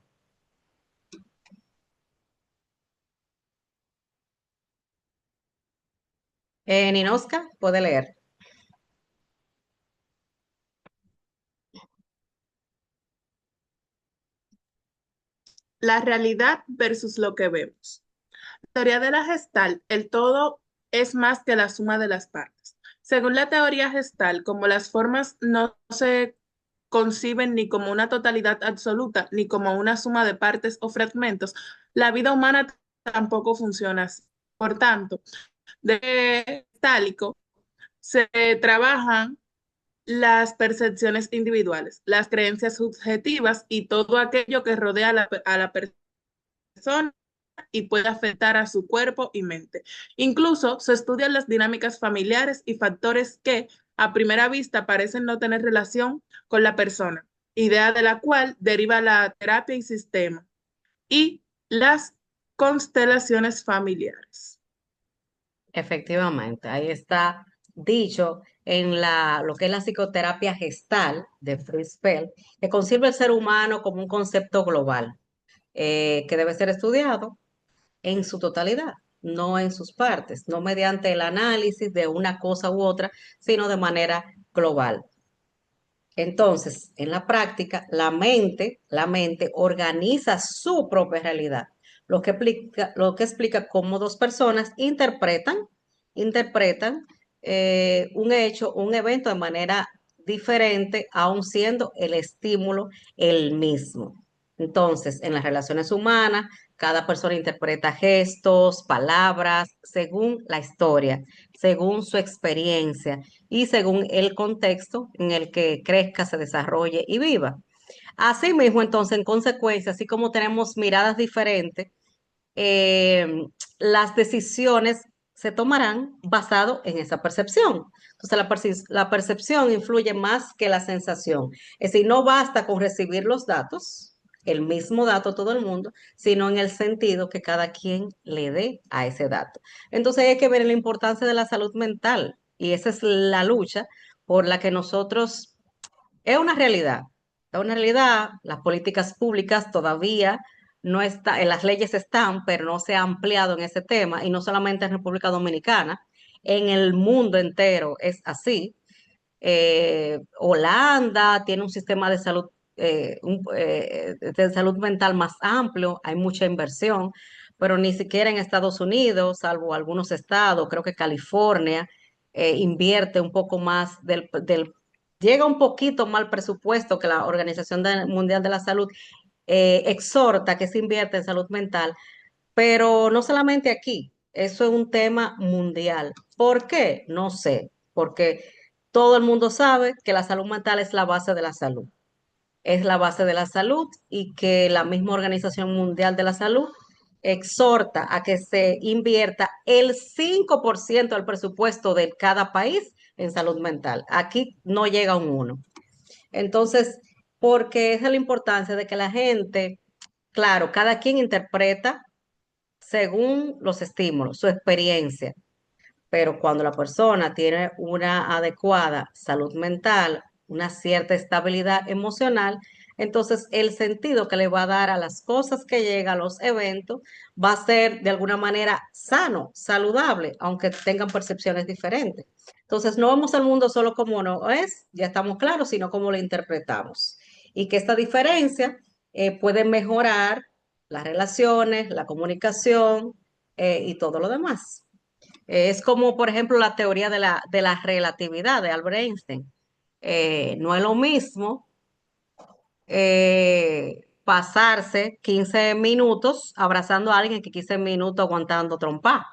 S1: Ninoska, puede leer.
S9: La realidad versus lo que vemos. Teoría de la Gestalt, el todo es más que la suma de las partes. Según la teoría Gestalt, como las formas no se conciben ni como una totalidad absoluta, ni como una suma de partes o fragmentos, la vida humana tampoco funciona así. Por tanto, de gestálico se trabajan las percepciones individuales, las creencias subjetivas y todo aquello que rodea a la persona y puede afectar a su cuerpo y mente. Incluso se estudian las dinámicas familiares y factores que a primera vista parecen no tener relación con la persona, idea de la cual deriva la terapia y sistema y las constelaciones familiares.
S1: Efectivamente, ahí está dicho en lo que es la psicoterapia gestal de Fritz Perls, que concibe el ser humano como un concepto global, que debe ser estudiado en su totalidad, no en sus partes, no mediante el análisis de una cosa u otra, sino de manera global. Entonces, en la práctica, la mente organiza su propia realidad, lo que explica cómo dos personas interpretan un hecho, un evento de manera diferente, aun siendo el estímulo el mismo. Entonces, en las relaciones humanas, cada persona interpreta gestos, palabras, según la historia, según su experiencia y según el contexto en el que crezca, se desarrolle y viva. Asimismo, entonces, en consecuencia, así como tenemos miradas diferentes, eh, las decisiones se tomarán basado en esa percepción. Entonces, la percepción influye más que la sensación. Es decir, no basta con recibir los datos, el mismo dato a todo el mundo, sino en el sentido que cada quien le dé a ese dato. Entonces hay que ver la importancia de la salud mental y esa es la lucha por la que nosotros, es una realidad, las políticas públicas todavía no está, las leyes están, pero no se ha ampliado en ese tema y no solamente en República Dominicana, en el mundo entero es así. Holanda tiene un sistema de salud mental más amplio, hay mucha inversión, pero ni siquiera en Estados Unidos, salvo algunos estados, creo que California, invierte un poco más llega un poquito más al presupuesto que la Mundial de la Salud exhorta que se invierta en salud mental, pero no solamente aquí, eso es un tema mundial. ¿Por qué? No sé, porque todo el mundo sabe que la salud mental es la base de la salud. Es la base de la salud y que la misma Organización Mundial de la Salud exhorta a que se invierta el 5% del presupuesto de cada país en salud mental. Aquí no llega un 1. Entonces, porque esa es la importancia de que la gente, claro, cada quien interpreta según los estímulos, su experiencia, pero cuando la persona tiene una adecuada salud mental, una cierta estabilidad emocional, entonces el sentido que le va a dar a las cosas que llegan, a los eventos, va a ser de alguna manera sano, saludable, aunque tengan percepciones diferentes. Entonces no vemos al mundo solo como no es, ya estamos claros, sino como lo interpretamos. Y que esta diferencia puede mejorar las relaciones, la comunicación y todo lo demás. Es como, por ejemplo, la teoría de la relatividad de Albert Einstein. No es lo mismo pasarse 15 minutos abrazando a alguien que 15 minutos aguantando trompa.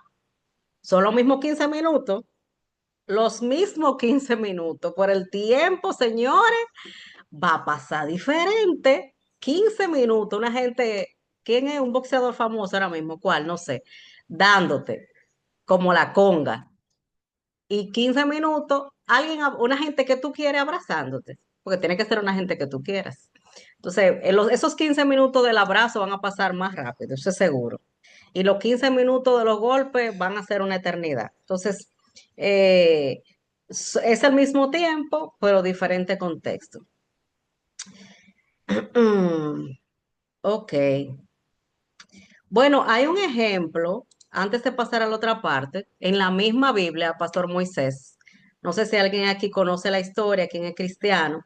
S1: Son los mismos 15 minutos, los mismos 15 minutos. Por el tiempo, señores, va a pasar diferente. 15 minutos, una gente, ¿quién es un boxeador famoso ahora mismo? ¿Cuál? No sé, dándote como la conga y 15 minutos, una gente que tú quieres abrazándote, porque tiene que ser una gente que tú quieras. Entonces, esos 15 minutos del abrazo van a pasar más rápido, eso es seguro. Y los 15 minutos de los golpes van a ser una eternidad. Entonces, es el mismo tiempo, pero diferente contexto. Ok. Bueno, hay un ejemplo, antes de pasar a la otra parte, en la misma Biblia, Pastor Moisés. No sé si alguien aquí conoce la historia, quien es cristiano,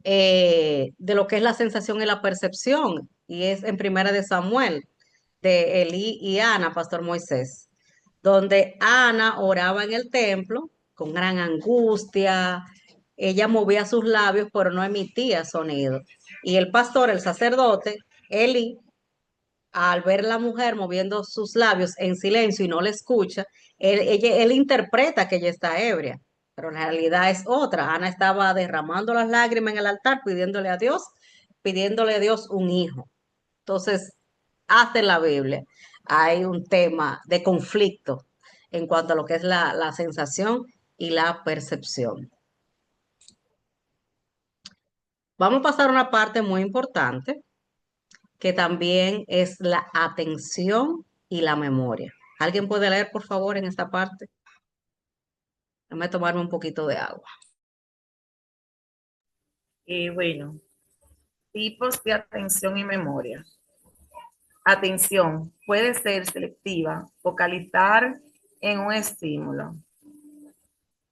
S1: de lo que es la sensación y la percepción, y es en Primera de Samuel, de Elí y Ana, Pastor Moisés, donde Ana oraba en el templo con gran angustia, ella movía sus labios, pero no emitía sonido. Y el pastor, el sacerdote, Elí, al ver la mujer moviendo sus labios en silencio y no le escucha, él interpreta que ella está ebria, pero la realidad es otra. Ana estaba derramando las lágrimas en el altar, pidiéndole a Dios un hijo. Entonces, hasta en la Biblia hay un tema de conflicto en cuanto a lo que es la sensación y la percepción. Vamos a pasar a una parte muy importante, que también es la atención y la memoria. ¿Alguien puede leer, por favor, en esta parte? Déjame tomarme un poquito de agua.
S4: Bueno, tipos de atención y memoria. Atención puede ser selectiva, focalizar en un estímulo.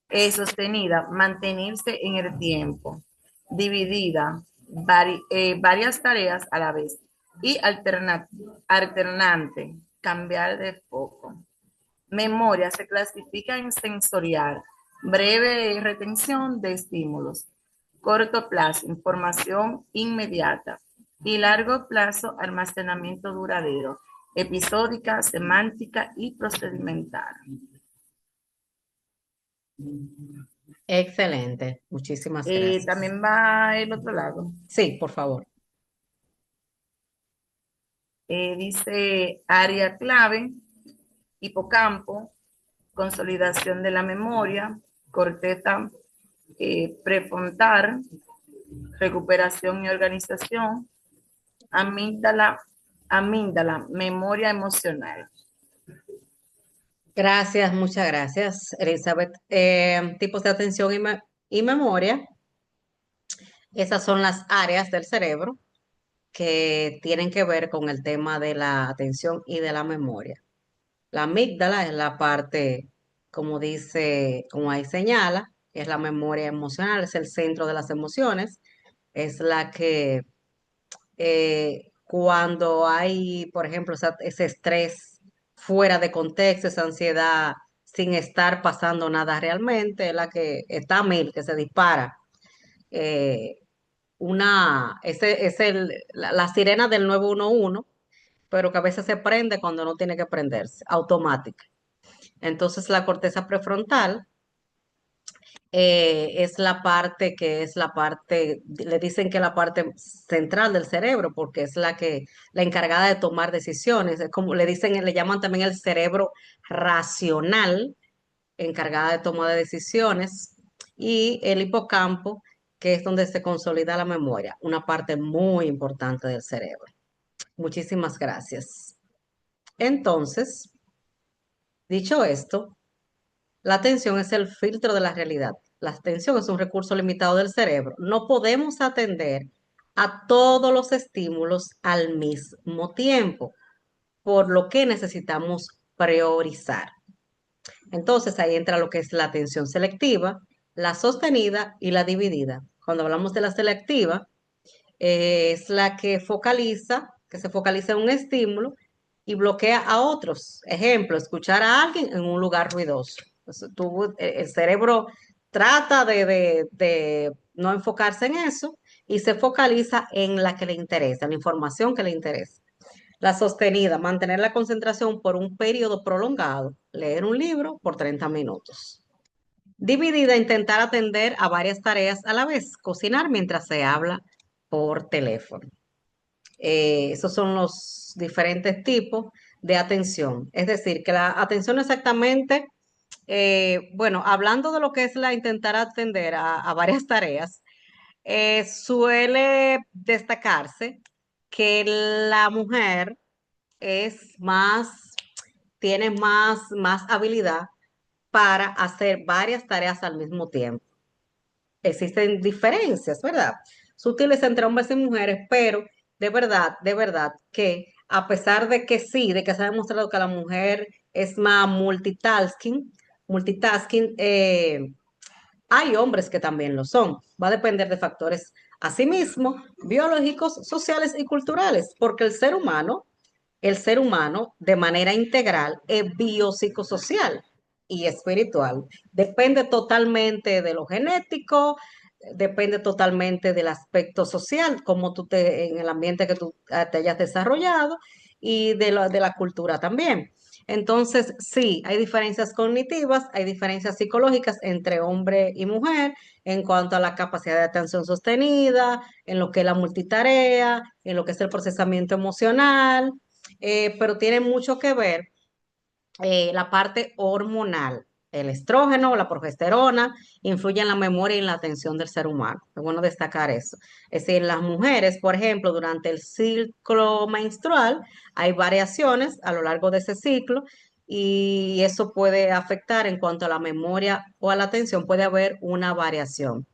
S4: Sostenida, mantenerse en el tiempo. Dividida, varias tareas a la vez. Y alternante, cambiar de foco. Memoria se clasifica en sensorial, breve retención de estímulos, corto plazo, información inmediata y largo plazo, almacenamiento duradero, episódica, semántica y procedimental.
S1: Excelente, muchísimas gracias.
S4: También va el otro lado.
S1: Sí, por favor.
S4: Dice área clave, hipocampo, consolidación de la memoria, corteza prefrontal, recuperación y organización, amígdala, memoria emocional.
S1: Gracias, muchas gracias, Elizabeth. Tipos de atención y memoria. Esas son las áreas del cerebro que tienen que ver con el tema de la atención y de la memoria. La amígdala es la parte, como dice, como ahí señala, es la memoria emocional, es el centro de las emociones, es la que cuando hay, por ejemplo, ese estrés fuera de contexto, esa ansiedad sin estar pasando nada realmente, es la que está a mil, que se dispara. Eh, ese es la sirena del 911, pero que a veces se prende cuando no tiene que prenderse, automática. Entonces la corteza prefrontal es la parte que es la parte, le dicen que es la parte central del cerebro, porque es la encargada de tomar decisiones. Es como le dicen, le llaman también el cerebro racional, encargada de toma de decisiones, y el hipocampo, que es donde se consolida la memoria, una parte muy importante del cerebro. Muchísimas gracias. Entonces, dicho esto, la atención es el filtro de la realidad. La atención es un recurso limitado del cerebro. No podemos atender a todos los estímulos al mismo tiempo, por lo que necesitamos priorizar. Entonces ahí entra lo que es la atención selectiva, la sostenida y la dividida. Cuando hablamos de la selectiva, es la que se focaliza en un estímulo y bloquea a otros. Ejemplo, escuchar a alguien en un lugar ruidoso. Entonces, el cerebro trata de no enfocarse en eso y se focaliza en la que le interesa, en la información que le interesa. La sostenida, mantener la concentración por un periodo prolongado, leer un libro por 30 minutos. Dividida, intentar atender a varias tareas a la vez, cocinar mientras se habla por teléfono. Esos son los diferentes tipos de atención. Es decir, que la atención exactamente, bueno, hablando de lo que es la intentar atender a varias tareas, suele destacarse que la mujer es más, tiene más habilidad para hacer varias tareas al mismo tiempo. Existen diferencias, ¿verdad? Sutiles entre hombres y mujeres, pero de verdad que a pesar de que sí, de que se ha demostrado que la mujer es más multitasking, hay hombres que también lo son. Va a depender de factores asimismo, biológicos, sociales y culturales, porque el ser humano de manera integral es biopsicosocial y espiritual. Depende totalmente de lo genético, depende totalmente del aspecto social, en el ambiente que tú te hayas desarrollado y de la cultura también. Entonces, sí, hay diferencias cognitivas, hay diferencias psicológicas entre hombre y mujer en cuanto a la capacidad de atención sostenida, en lo que es la multitarea, en lo que es el procesamiento emocional, pero tiene mucho que ver la parte hormonal. El estrógeno, la progesterona, influye en la memoria y en la atención del ser humano. Es bueno destacar eso. Es decir, las mujeres, por ejemplo, durante el ciclo menstrual, hay variaciones a lo largo de ese ciclo y eso puede afectar en cuanto a la memoria o a la atención, puede haber una variación.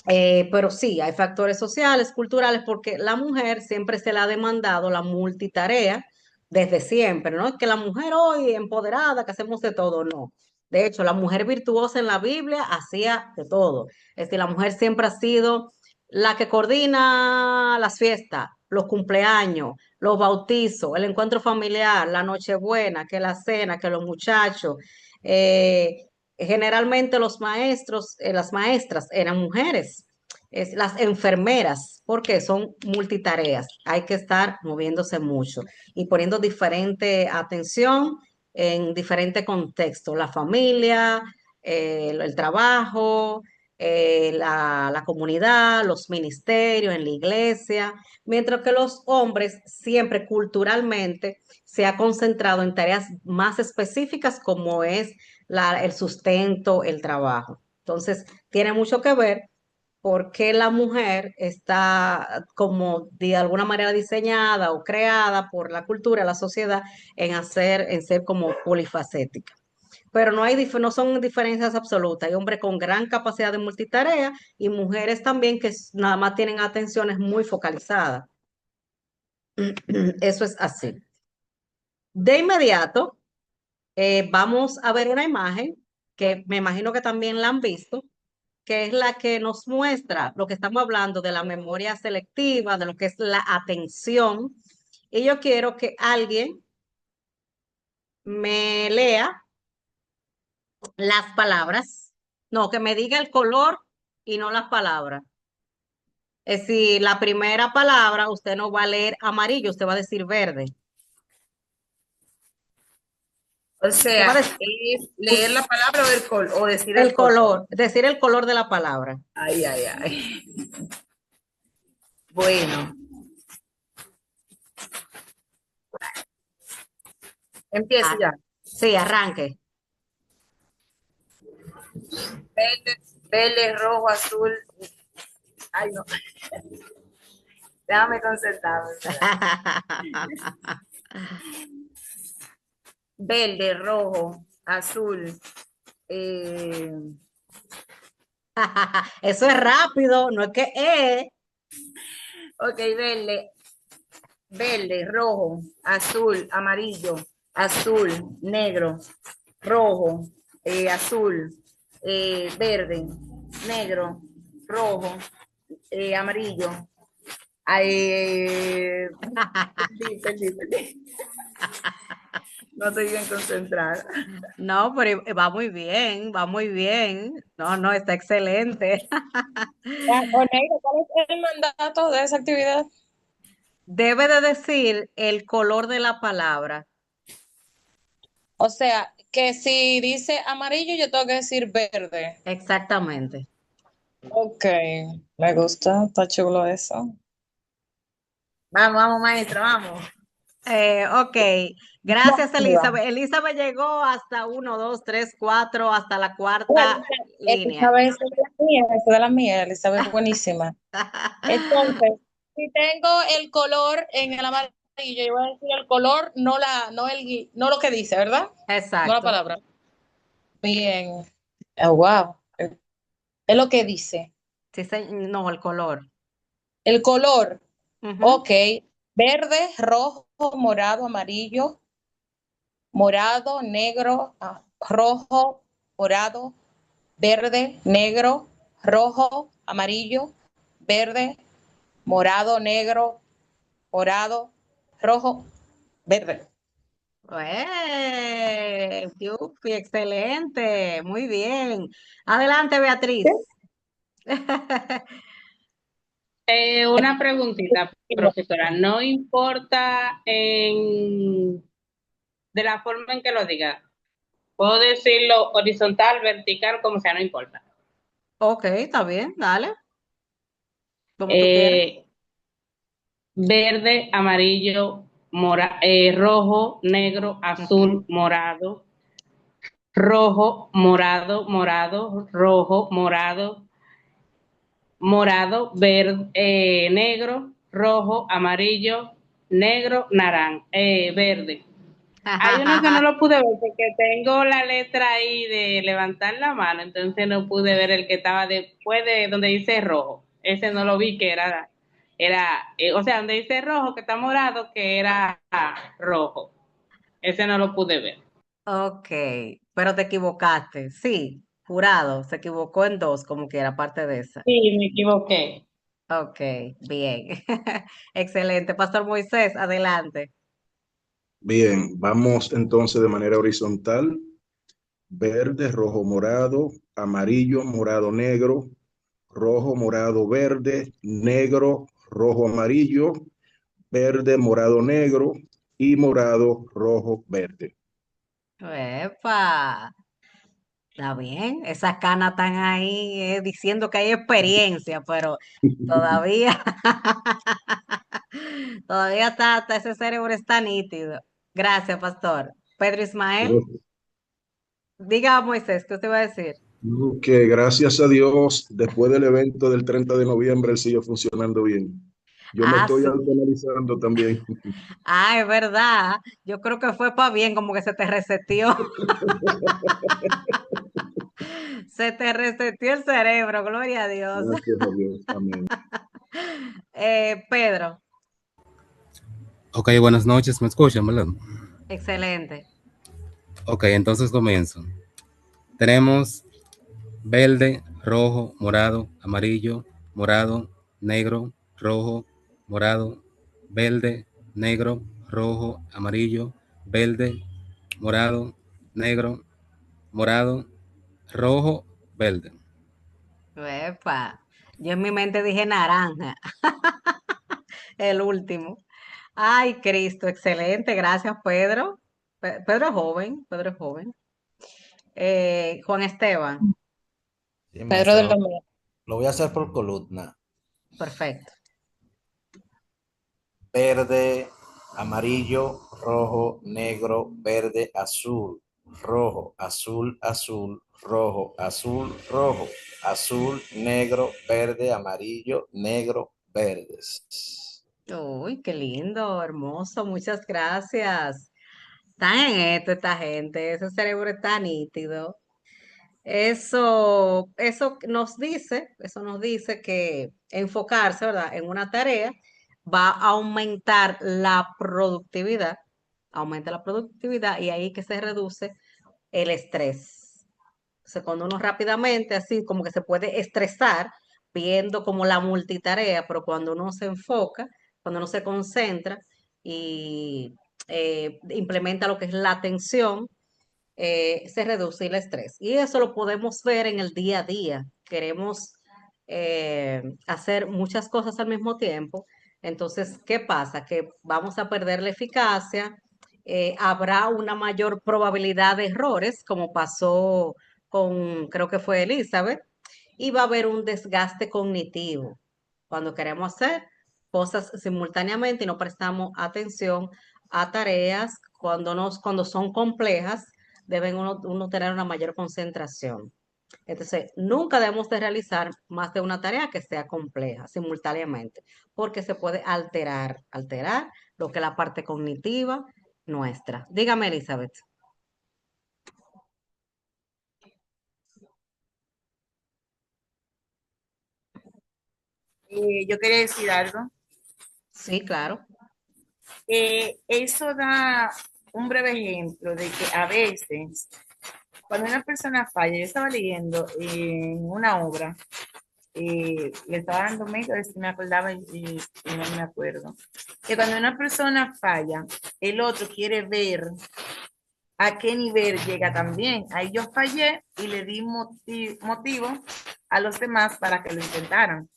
S1: Pero sí, hay factores sociales, culturales, porque la mujer siempre se le ha demandado la multitarea desde siempre, ¿no? Es que la mujer hoy empoderada, que hacemos de todo, no. De hecho, la mujer virtuosa en la Biblia hacía de todo. Es decir, la mujer siempre ha sido la que coordina las fiestas, los cumpleaños, los bautizos, el encuentro familiar, la nochebuena, que la cena, que los muchachos. Generalmente los maestros, las maestras eran mujeres, las enfermeras, porque son multitareas, hay que estar moviéndose mucho y poniendo diferente atención en diferente contexto, la familia, el trabajo, la comunidad, los ministerios, en la iglesia, mientras que los hombres siempre culturalmente se ha concentrado en tareas más específicas como es el sustento, el trabajo. Entonces, tiene mucho que ver por qué la mujer está como de alguna manera diseñada o creada por la cultura, la sociedad, en ser como polifacética. Pero no son diferencias absolutas. Hay hombres con gran capacidad de multitarea y mujeres también que nada más tienen atenciones muy focalizadas. Eso es así. De inmediato, vamos a ver una imagen que me imagino que también la han visto, que es la que nos muestra lo que estamos hablando de la memoria selectiva, de lo que es la atención. Y yo quiero que alguien me lea las palabras, no, que me diga el color y no las palabras. Es decir, la primera palabra usted no va a leer amarillo, usted va a decir verde.
S4: O
S1: Usted va a
S4: sea,
S1: decir
S4: es leer la palabra o decir el
S1: el color, decir el color de la palabra.
S4: Ay, ay, ay. Bueno. Empiezo ya.
S1: Sí, arranque.
S4: Verde, rojo, azul. Ay, no. Déjame concentrarme. Verde, rojo, azul.
S1: Eso es rápido, no es que
S4: Ok, verde, rojo, azul, amarillo, azul, negro, rojo, azul, verde, negro, rojo, amarillo. Perdí. No estoy bien concentrada.
S1: No, pero va muy bien, va muy bien. No, no, está excelente.
S2: Oneida, ¿cuál es el mandato de esa actividad?
S1: Debe de decir el color de la palabra.
S2: O sea, que si dice amarillo, yo tengo que decir verde.
S1: Exactamente.
S2: Ok, me gusta, está chulo eso.
S4: Vamos, maestra, vamos.
S1: Ok, gracias Elizabeth. Elizabeth llegó hasta 1, 2, 3, 4, hasta la cuarta línea.
S2: Elizabeth es de la mía, Elizabeth es buenísima. Entonces, si tengo el color en el amarillo, yo voy a decir el color, no lo que dice, ¿verdad?
S1: Exacto.
S2: No la palabra. Bien. Oh, wow. Es lo que dice.
S1: Sí, no, el color.
S2: El color.
S1: Ujú.
S2: Ok. Verde, rojo, morado, amarillo, morado, negro, rojo, morado, verde, negro, rojo, amarillo, verde, morado, negro, morado, rojo, verde.
S1: Yupi, excelente, muy bien. Adelante, Beatriz.
S10: Una preguntita, profesora. No importa de la forma en que lo diga. Puedo decirlo horizontal, vertical, como sea, no importa.
S1: Ok, está bien, dale. Como tú quieras.
S10: Verde, amarillo, rojo, negro, azul, morado, rojo, morado, morado, rojo, morado, morado, verde, negro, rojo, amarillo, negro, verde. Hay uno que no lo pude ver porque tengo la letra ahí de levantar la mano, entonces no pude ver el que estaba después de donde dice rojo. Ese no lo vi que o sea, donde dice rojo que está morado que era rojo. Ese no lo pude ver.
S1: Ok, pero te equivocaste. Sí, jurado, se equivocó en dos, como que era parte de esa.
S10: Sí, me equivoqué.
S1: Ok, bien. Excelente. Pastor Moisés, adelante.
S3: Bien, vamos entonces de manera horizontal. Verde, rojo, morado, amarillo, morado, negro, rojo, morado, verde, negro, rojo, amarillo, verde, morado, negro y morado, rojo, verde.
S1: Epa, está bien. Esas canas están ahí diciendo que hay experiencia, pero todavía, todavía ese cerebro está nítido. Gracias, Pastor. Pedro Ismael, diga a Moisés, ¿qué usted va a decir?
S3: Ok, gracias a Dios, después del evento del 30 de noviembre, él sigue funcionando bien. Yo me
S1: Ah,
S3: estoy
S1: sí.
S3: autoanalizando también.
S1: Ah, es verdad. Yo creo que fue para bien, como que se te reseteó. Se te reseteó el cerebro, gloria a Dios.
S3: Gracias a Dios. Amén.
S1: Pedro,
S12: Ok, buenas noches, ¿me escuchan, verdad?
S1: excelente.
S12: Ok, entonces comienzo. Tenemos verde, rojo, morado, amarillo, morado, negro, rojo, morado, verde, negro, rojo, amarillo, verde, morado, negro, morado, rojo, verde.
S1: Epa. Yo en mi mente dije naranja, el último. Ay, Cristo, excelente. Gracias, Pedro. Pedro es joven, Pedro es joven. Juan Esteban,
S8: Sí,
S2: Pedro
S8: maestra,
S2: del Domingo.
S8: lo voy a hacer por columna.
S1: perfecto.
S8: Verde, amarillo, rojo, negro, verde, azul, rojo, azul, azul, rojo, azul, rojo, azul, negro, verde, amarillo, negro, verdes.
S1: Uy, qué lindo, hermoso, muchas gracias. Están en esto esta gente, ese cerebro está nítido. Eso nos dice que enfocarse, ¿verdad?, en una tarea va a aumentar la productividad, aumenta la productividad y ahí que se reduce el estrés. O sea, cuando uno rápidamente, así como que se puede estresar viendo como la multitarea, pero cuando uno se enfoca, cuando uno se concentra y implementa lo que es la atención, se reduce el estrés. Y eso lo podemos ver en el día a día. Queremos hacer muchas cosas al mismo tiempo. Entonces, ¿qué pasa? Que vamos a perder la eficacia, habrá una mayor probabilidad de errores, como pasó con, creo que fue Elizabeth, y va a haber un desgaste cognitivo cuando queremos hacer cosas simultáneamente y no prestamos atención a tareas cuando son complejas, deben uno tener una mayor concentración. Entonces, nunca debemos de realizar más de una tarea que sea compleja simultáneamente, porque se puede alterar lo que es la parte cognitiva nuestra. Dígame, Elizabeth.
S4: Yo quería decir algo.
S1: Sí, claro.
S4: Eso da un breve ejemplo de que a veces, cuando una persona falla, yo estaba leyendo en una obra, le estaba dando medio a ver si me acordaba y no me acuerdo, que cuando una persona falla, el otro quiere ver a qué nivel llega también. Ahí yo fallé y le di motivo a los demás para que lo intentaran.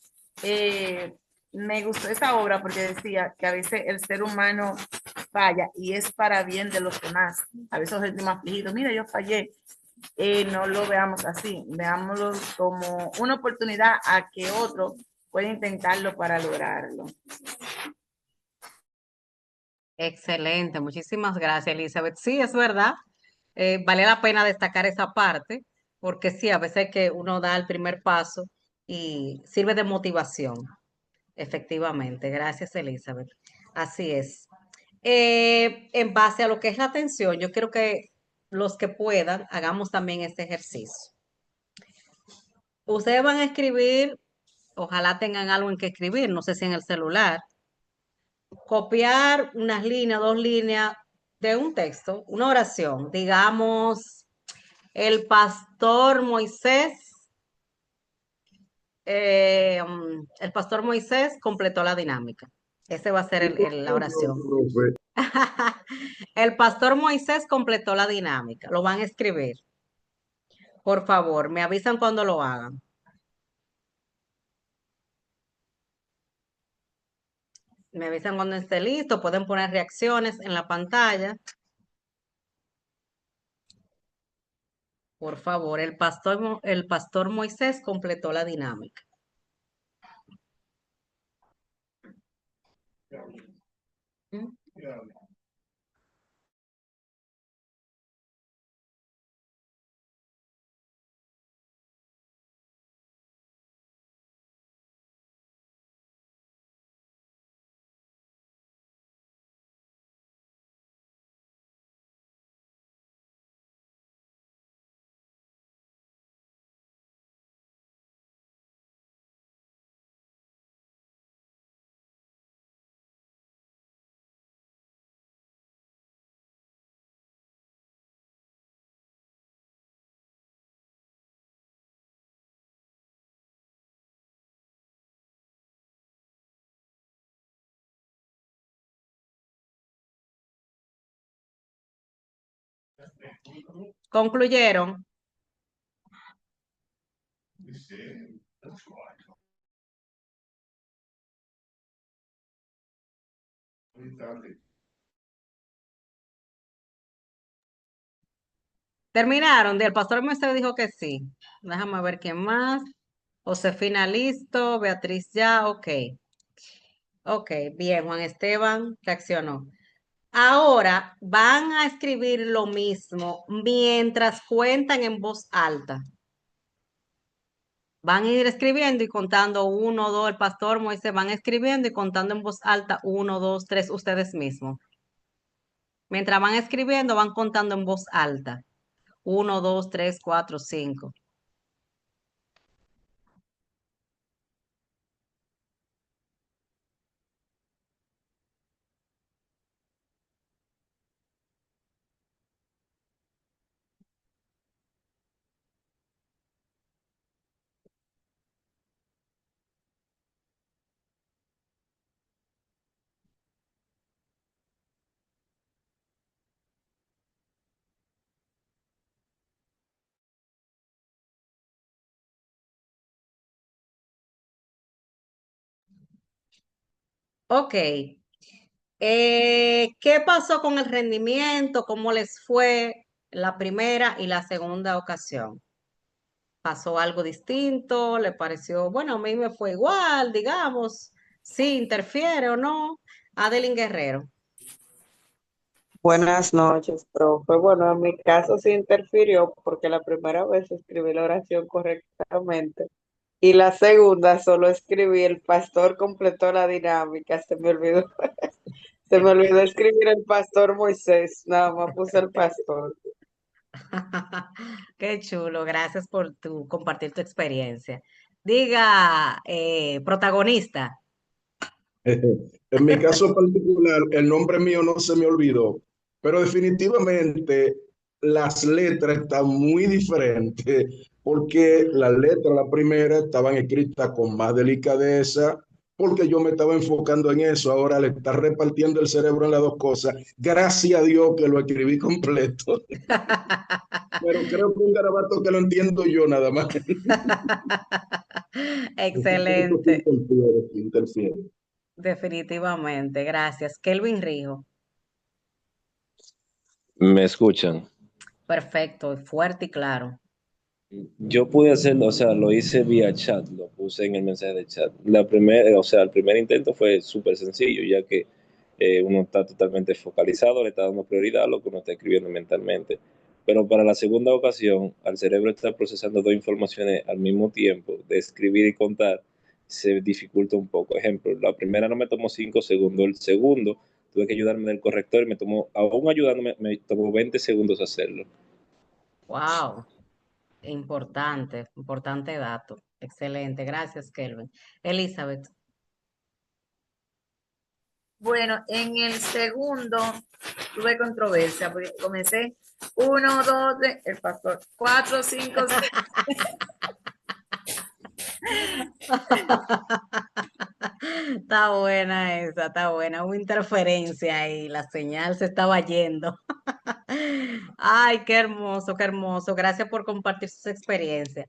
S4: Eh, Me gustó esa obra porque decía que a veces el ser humano falla y es para bien de los demás. A veces nos sentimos afligidos, mira, yo fallé. No lo veamos así, veámoslo como una oportunidad a que otro pueda intentarlo para lograrlo.
S1: Excelente, muchísimas gracias, Elizabeth. Sí, es verdad. Vale la pena destacar esa parte, porque sí, a veces que uno da el primer paso y sirve de motivación, efectivamente. Gracias, Elizabeth. Así es. En base a lo que es la atención, yo quiero que los que puedan hagamos también este ejercicio. Ustedes van a escribir, ojalá tengan algo en que escribir, no sé si en el celular, copiar unas líneas, dos líneas de un texto, una oración, digamos. El pastor Moisés, el pastor Moisés completó la dinámica. Ese va a ser la oración.
S3: Profe,
S1: El pastor Moisés completó la dinámica. Lo van a escribir. Por favor, me avisan cuando lo hagan. Me avisan cuando esté listo. Pueden poner reacciones en la pantalla. Por favor, el pastor Moisés completó la dinámica. ¿Mm? ¿Concluyeron? ¿Terminaron? El pastor Moisés dijo que sí. Déjame ver quién más. Josefina, listo. Beatriz, ya. Ok. Ok, bien. Juan Esteban reaccionó. Ahora van a escribir lo mismo mientras cuentan en voz alta. Van a ir escribiendo y contando uno, dos, el pastor Moisés van escribiendo y contando en voz alta uno, dos, tres, ustedes mismos. Mientras van escribiendo, van contando en voz alta. Uno, dos, tres, cuatro, cinco. Ok. ¿Qué pasó con el rendimiento? ¿Cómo les fue la primera y la segunda ocasión? ¿Pasó algo distinto? ¿Le pareció, bueno, a mí me fue igual, digamos, sí, interfiere o no? Adeline Guerrero.
S13: Buenas noches, profe. Bueno, en mi caso sí interfirió porque la primera vez escribí la oración correctamente y la segunda solo escribí el pastor completó la dinámica, se me olvidó, se me olvidó escribir el pastor Moisés, nada más puse el pastor.
S1: Qué chulo, gracias por compartir tu experiencia. Diga, protagonista.
S3: En mi caso particular, el nombre mío no se me olvidó, pero definitivamente las letras están muy diferentes porque las letras, la primera, estaban escritas con más delicadeza, porque yo me estaba enfocando en eso. Ahora le está repartiendo el cerebro en las dos cosas. Gracias a Dios que lo escribí completo, pero creo que un garabato que lo entiendo yo nada más.
S1: Excelente,
S3: Interfiere.
S1: definitivamente, gracias. Kelvin Rijo,
S7: ¿Me escuchan?
S1: perfecto, fuerte y claro.
S7: Yo pude hacerlo, o sea, lo hice vía chat, lo puse en el mensaje de chat. O sea, el primer intento fue súper sencillo, ya que uno está totalmente focalizado, le está dando prioridad a lo que uno está escribiendo mentalmente. Pero para la segunda ocasión, al cerebro estar procesando dos informaciones al mismo tiempo, de escribir y contar, se dificulta un poco. Ejemplo, la primera no me tomó 5 segundos, el segundo tuve que ayudarme del corrector y me tomó, aún ayudándome, me tomó 20 segundos hacerlo.
S1: Wow, importante, importante dato. Excelente, gracias, Kelvin. Elizabeth.
S4: Bueno, en el segundo tuve controversia, porque comencé 1, 2, el pastor, 4, 5, 6.
S1: Está buena esa, está buena. Hubo interferencia ahí, la señal se estaba yendo. Ay, qué hermoso, qué hermoso. Gracias por compartir sus experiencias.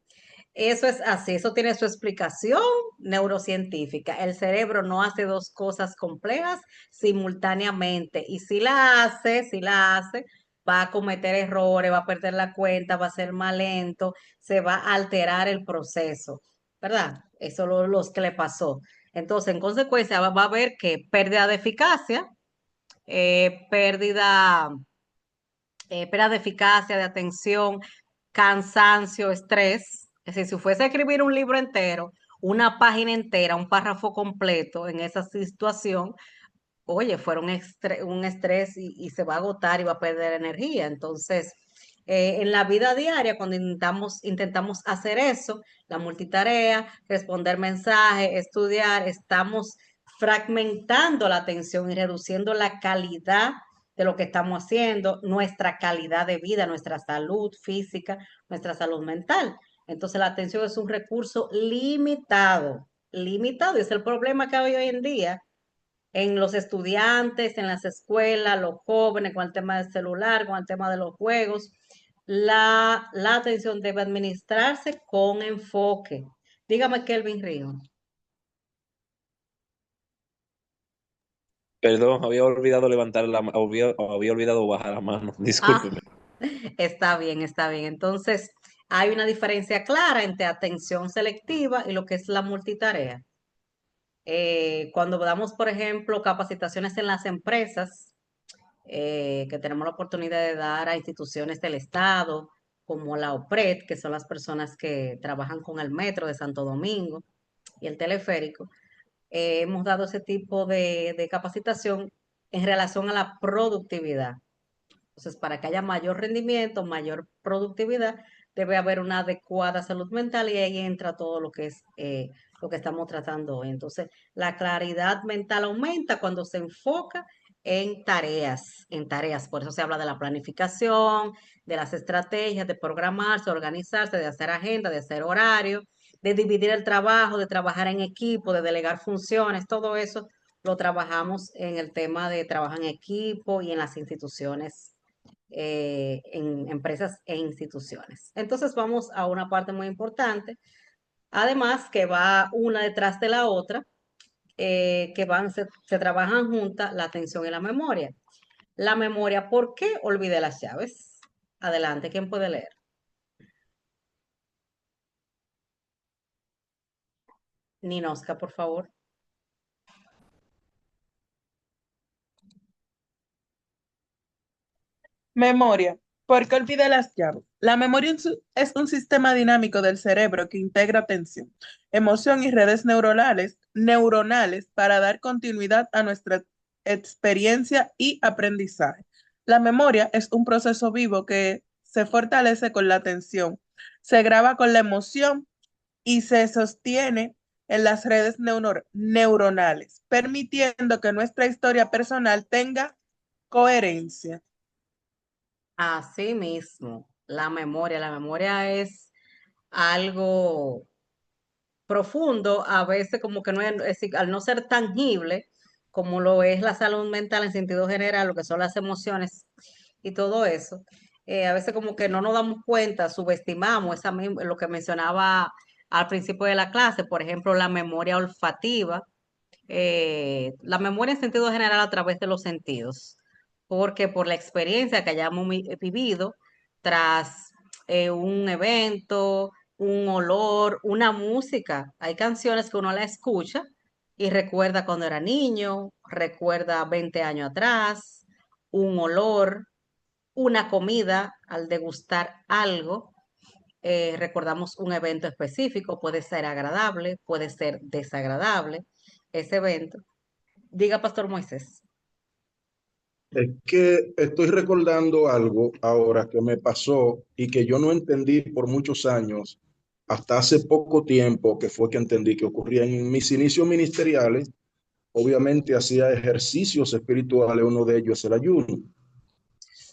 S1: Eso es así, eso tiene su explicación neurocientífica. El cerebro no hace dos cosas complejas simultáneamente y si la hace, va a cometer errores, va a perder la cuenta, va a ser más lento, se va a alterar el proceso, ¿verdad? Eso es lo que le pasó. Entonces, en consecuencia, va a haber que pérdida de eficacia, pérdida pérdida de eficacia, de atención, cansancio, estrés. Es decir, si fuese a escribir un libro entero, una página entera, un párrafo completo en esa situación, oye, fuera un estrés y se va a agotar y va a perder energía. Entonces, en la vida diaria, cuando intentamos hacer eso, la multitarea, responder mensajes, estudiar, estamos fragmentando la atención y reduciendo la calidad de lo que estamos haciendo, nuestra calidad de vida, nuestra salud física, nuestra salud mental. Entonces, la atención es un recurso limitado, limitado, y es el problema que hay hoy en día en los estudiantes, en las escuelas, los jóvenes, con el tema del celular, con el tema de los juegos. La atención debe administrarse con enfoque. Dígame, Kelvin Río.
S7: Perdón, había olvidado levantar había olvidado bajar la mano.
S1: Ah,
S7: Discúlpeme.
S1: está bien, está bien. Entonces, hay una diferencia clara entre atención selectiva y lo que es la multitarea. Cuando damos, por ejemplo, capacitaciones en las empresas, que tenemos la oportunidad de dar a instituciones del Estado, como la OPRED, que son las personas que trabajan con el metro de Santo Domingo y el teleférico, hemos dado ese tipo de capacitación en relación a la productividad. Entonces, para que haya mayor rendimiento, mayor productividad, debe haber una adecuada salud mental y ahí entra todo lo que es lo que estamos tratando hoy. Entonces, la claridad mental aumenta cuando se enfoca en tareas, en tareas. Por eso se habla de la planificación, de las estrategias, de programarse, organizarse, de hacer agenda, de hacer horario, de dividir el trabajo, de trabajar en equipo, de delegar funciones, todo eso lo trabajamos en el tema de trabajo en equipo y en las instituciones, en empresas e instituciones. Entonces vamos a una parte muy importante, además que va una detrás de la otra, se trabajan juntas la atención y la memoria. La memoria, ¿por qué olvidé las llaves? Adelante, ¿quién puede leer? Ninosca, por favor.
S9: Memoria. ¿Por qué olvidé las llaves? La memoria es un sistema dinámico del cerebro que integra atención, emoción y redes neuronales para dar continuidad a nuestra experiencia y aprendizaje. La memoria es un proceso vivo que se fortalece con la atención, se graba con la emoción y se sostiene en las redes neuronales, permitiendo que nuestra historia personal tenga coherencia.
S1: Así mismo, la memoria es algo profundo, a veces como que no es, decir, al no ser tangible, como lo es la salud mental en sentido general, lo que son las emociones y todo eso, a veces como que no nos damos cuenta, subestimamos lo que mencionaba al principio de la clase, por ejemplo, la memoria olfativa, la memoria en sentido general a través de los sentidos, porque por la experiencia que hayamos vivido tras un evento, un olor, una música, hay canciones que uno la escucha y recuerda cuando era niño, recuerda 20 años atrás, un olor, una comida, al degustar algo. Recordamos un evento específico, puede ser agradable, puede ser desagradable ese evento. Diga, Pastor Moisés.
S3: Es que estoy recordando algo ahora que me pasó y que yo no entendí por muchos años, hasta hace poco tiempo que fue que entendí que ocurría en mis inicios ministeriales. Obviamente hacía ejercicios espirituales, uno de ellos el ayuno.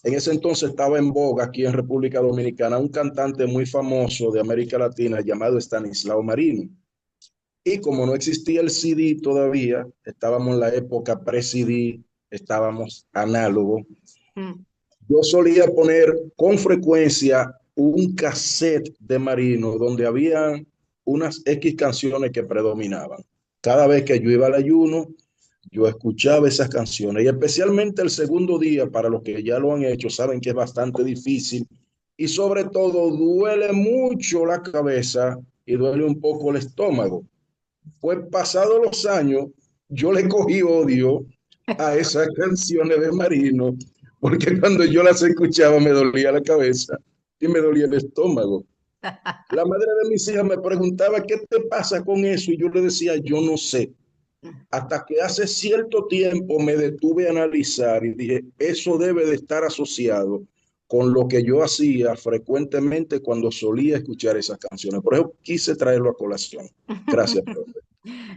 S3: En ese entonces estaba en boga aquí en República Dominicana un cantante muy famoso de América Latina llamado Estanislao Marino. Y como no existía el CD todavía, estábamos en la época pre-CD, estábamos análogo. Yo solía poner con frecuencia un cassette de Marino donde había unas X canciones que predominaban. Cada vez que yo iba al ayuno, yo escuchaba esas canciones y especialmente el segundo día, para los que ya lo han hecho, saben que es bastante difícil y sobre todo duele mucho la cabeza y duele un poco el estómago. Pues pasados los años, yo le cogí odio a esas canciones de Marino, porque cuando yo las escuchaba me dolía la cabeza y me dolía el estómago. La madre de mis hijas me preguntaba, ¿qué te pasa con eso? Y yo le decía, yo no sé. Hasta que hace cierto tiempo me detuve a analizar y dije, eso debe de estar asociado con lo que yo hacía frecuentemente cuando solía escuchar esas canciones. Por eso quise traerlo a colación. Gracias, profe.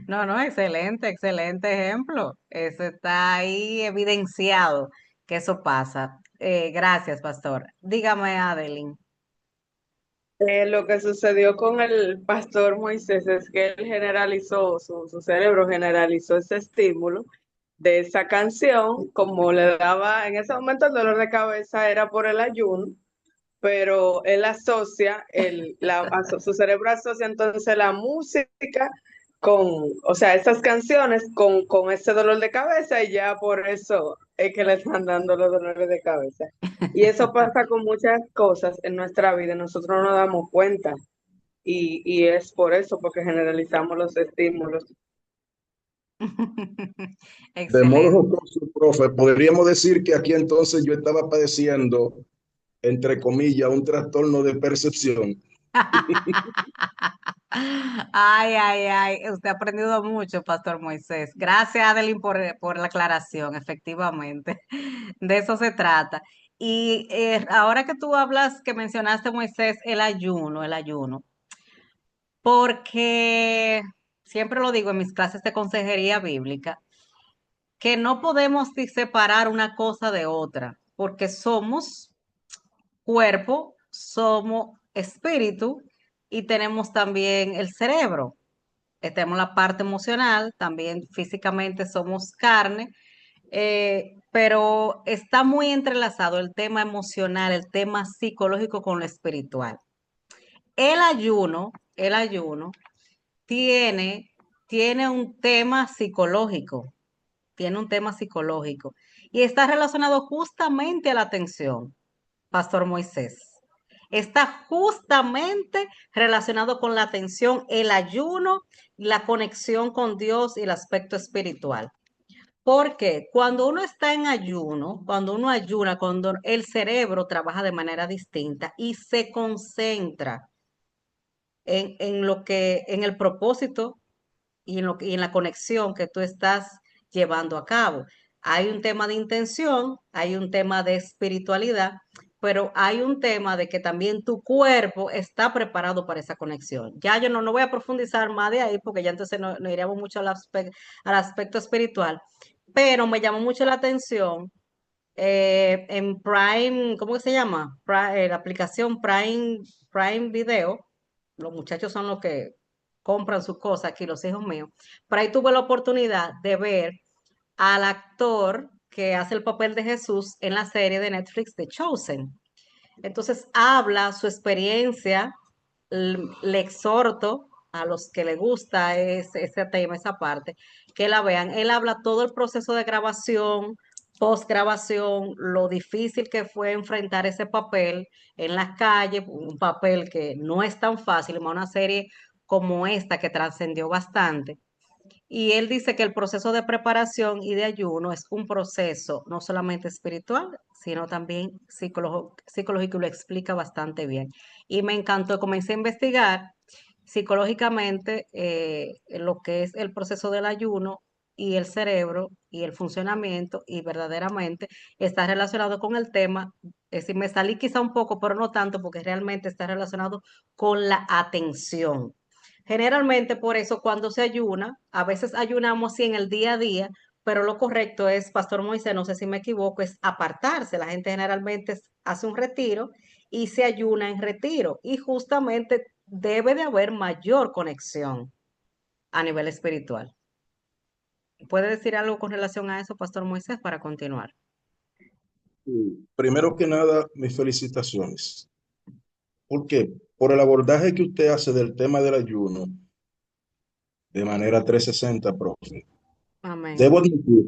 S1: No, no, excelente, excelente ejemplo. Eso está ahí evidenciado que eso pasa. Gracias, pastor. Dígame, Adeline.
S13: Lo que sucedió con el pastor Moisés es que él generalizó, su cerebro generalizó ese estímulo de esa canción, como le daba en ese momento el dolor de cabeza era por el ayuno, pero él asocia, su cerebro asocia entonces la música o sea, esas canciones con ese dolor de cabeza y ya por eso es que le están dando los dolores de cabeza. Y eso pasa con muchas cosas en nuestra vida, nosotros no nos damos cuenta y es por eso, porque generalizamos los estímulos.
S3: De modo
S1: Excelente.
S3: jocoso, profe, podríamos decir que aquí entonces yo estaba padeciendo, entre comillas, un trastorno de percepción.
S1: Ay, ay, ay, usted ha aprendido mucho, Pastor Moisés. Gracias, Adeline, por la aclaración, efectivamente. De eso se trata. Y ahora que tú hablas, que mencionaste, Moisés, el ayuno, porque siempre lo digo en mis clases de consejería bíblica, que no podemos separar una cosa de otra, porque somos cuerpo, somos espíritu y tenemos también el cerebro. Tenemos la parte emocional, también físicamente somos carne, pero está muy entrelazado el tema emocional, el tema psicológico con lo espiritual. El ayuno tiene, tiene un tema psicológico, tiene un tema psicológico y está relacionado justamente a la atención, Pastor Moisés. Está justamente relacionado con la atención, el ayuno, la conexión con Dios y el aspecto espiritual. Porque cuando uno está en ayuno, cuando uno ayuna, cuando el cerebro trabaja de manera distinta y se concentra en el propósito y en la conexión que tú estás llevando a cabo. Hay un tema de intención, hay un tema de espiritualidad, pero hay un tema de que también tu cuerpo está preparado para esa conexión. Ya yo no voy a profundizar más de ahí porque ya entonces no iríamos mucho al aspecto espiritual, pero me llamó mucho la atención en Prime, ¿cómo que se llama? La aplicación Prime Video. Los muchachos son los que compran sus cosas aquí, los hijos míos. Pero ahí tuve la oportunidad de ver al actor que hace el papel de Jesús en la serie de Netflix The Chosen. Entonces habla su experiencia, le exhorto a los que le gusta ese tema, esa parte, que la vean. Él habla todo el proceso de grabación, postgrabación, lo difícil que fue enfrentar ese papel en las calles, un papel que no es tan fácil, más una serie como esta que trascendió bastante. Y él dice que el proceso de preparación y de ayuno es un proceso no solamente espiritual, sino también psicológico y lo explica bastante bien. Y me encantó, comencé a investigar psicológicamente lo que es el proceso del ayuno y el cerebro y el funcionamiento y verdaderamente está relacionado con el tema. Es decir, me salí quizá un poco, pero no tanto porque realmente está relacionado con la atención. Generalmente por eso cuando se ayuna, a veces ayunamos sí en el día a día, pero lo correcto es, Pastor Moisés, no sé si me equivoco, es apartarse. La gente generalmente hace un retiro y se ayuna en retiro y justamente debe de haber mayor conexión a nivel espiritual. ¿Puede decir algo con relación a eso, Pastor Moisés, para continuar?
S3: Primero que nada, mis felicitaciones. ¿Por qué? Por el abordaje que usted hace del tema del ayuno de manera 360, profe.
S1: Amén.
S3: Debo admitir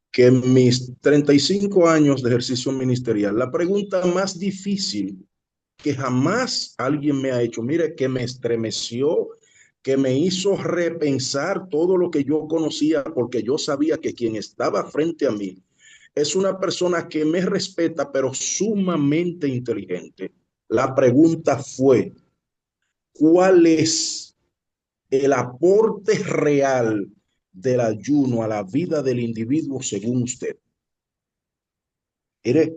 S3: que en mis 35 años de ejercicio ministerial, la pregunta más difícil que jamás alguien me ha hecho, mire, que me estremeció, que me hizo repensar todo lo que yo conocía, porque yo sabía que quien estaba frente a mí es una persona que me respeta, pero sumamente inteligente. La pregunta fue, ¿cuál es el aporte real del ayuno a la vida del individuo según usted? Mire,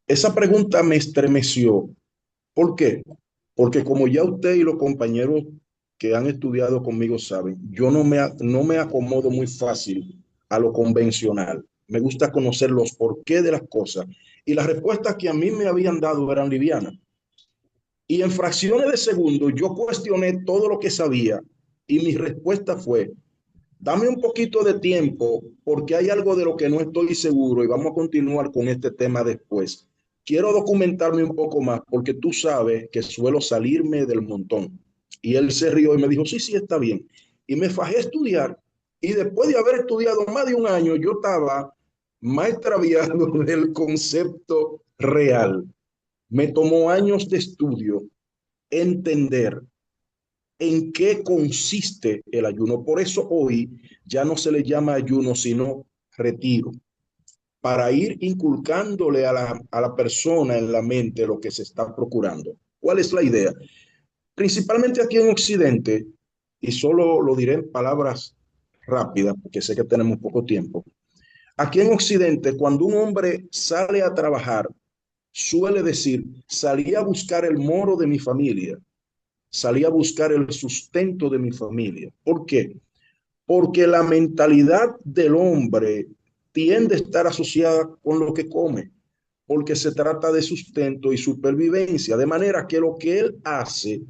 S3: esa pregunta me estremeció. ¿Por qué? Porque como ya usted y los compañeros que han estudiado conmigo saben, yo no me acomodo muy fácil a lo convencional. Me gusta conocer los porqués de las cosas. Y las respuestas que a mí me habían dado eran livianas. Y en fracciones de segundo yo cuestioné todo lo que sabía y mi respuesta fue, dame un poquito de tiempo porque hay algo de lo que no estoy seguro y vamos a continuar con este tema después. quiero documentarme un poco más porque tú sabes que suelo salirme del montón. Y él se rió y me dijo, sí, sí, está bien. Y me fajé a estudiar. Y después de haber estudiado más de un año, yo estaba más extraviado del concepto real. Me tomó años de estudio entender en qué consiste el ayuno. Por eso hoy ya no se le llama ayuno, sino retiro, para ir inculcándole a la persona en la mente lo que se está procurando. ¿Cuál es la idea? Principalmente aquí en Occidente, y solo lo diré en palabras rápidas, porque sé que tenemos poco tiempo. Aquí en Occidente, cuando un hombre sale a trabajar, suele decir, salí a buscar el moro de mi familia, salí a buscar el sustento de mi familia. ¿Por qué? Porque la mentalidad del hombre tiende a estar asociada con lo que come, porque se trata de sustento y supervivencia, de manera que lo que él hace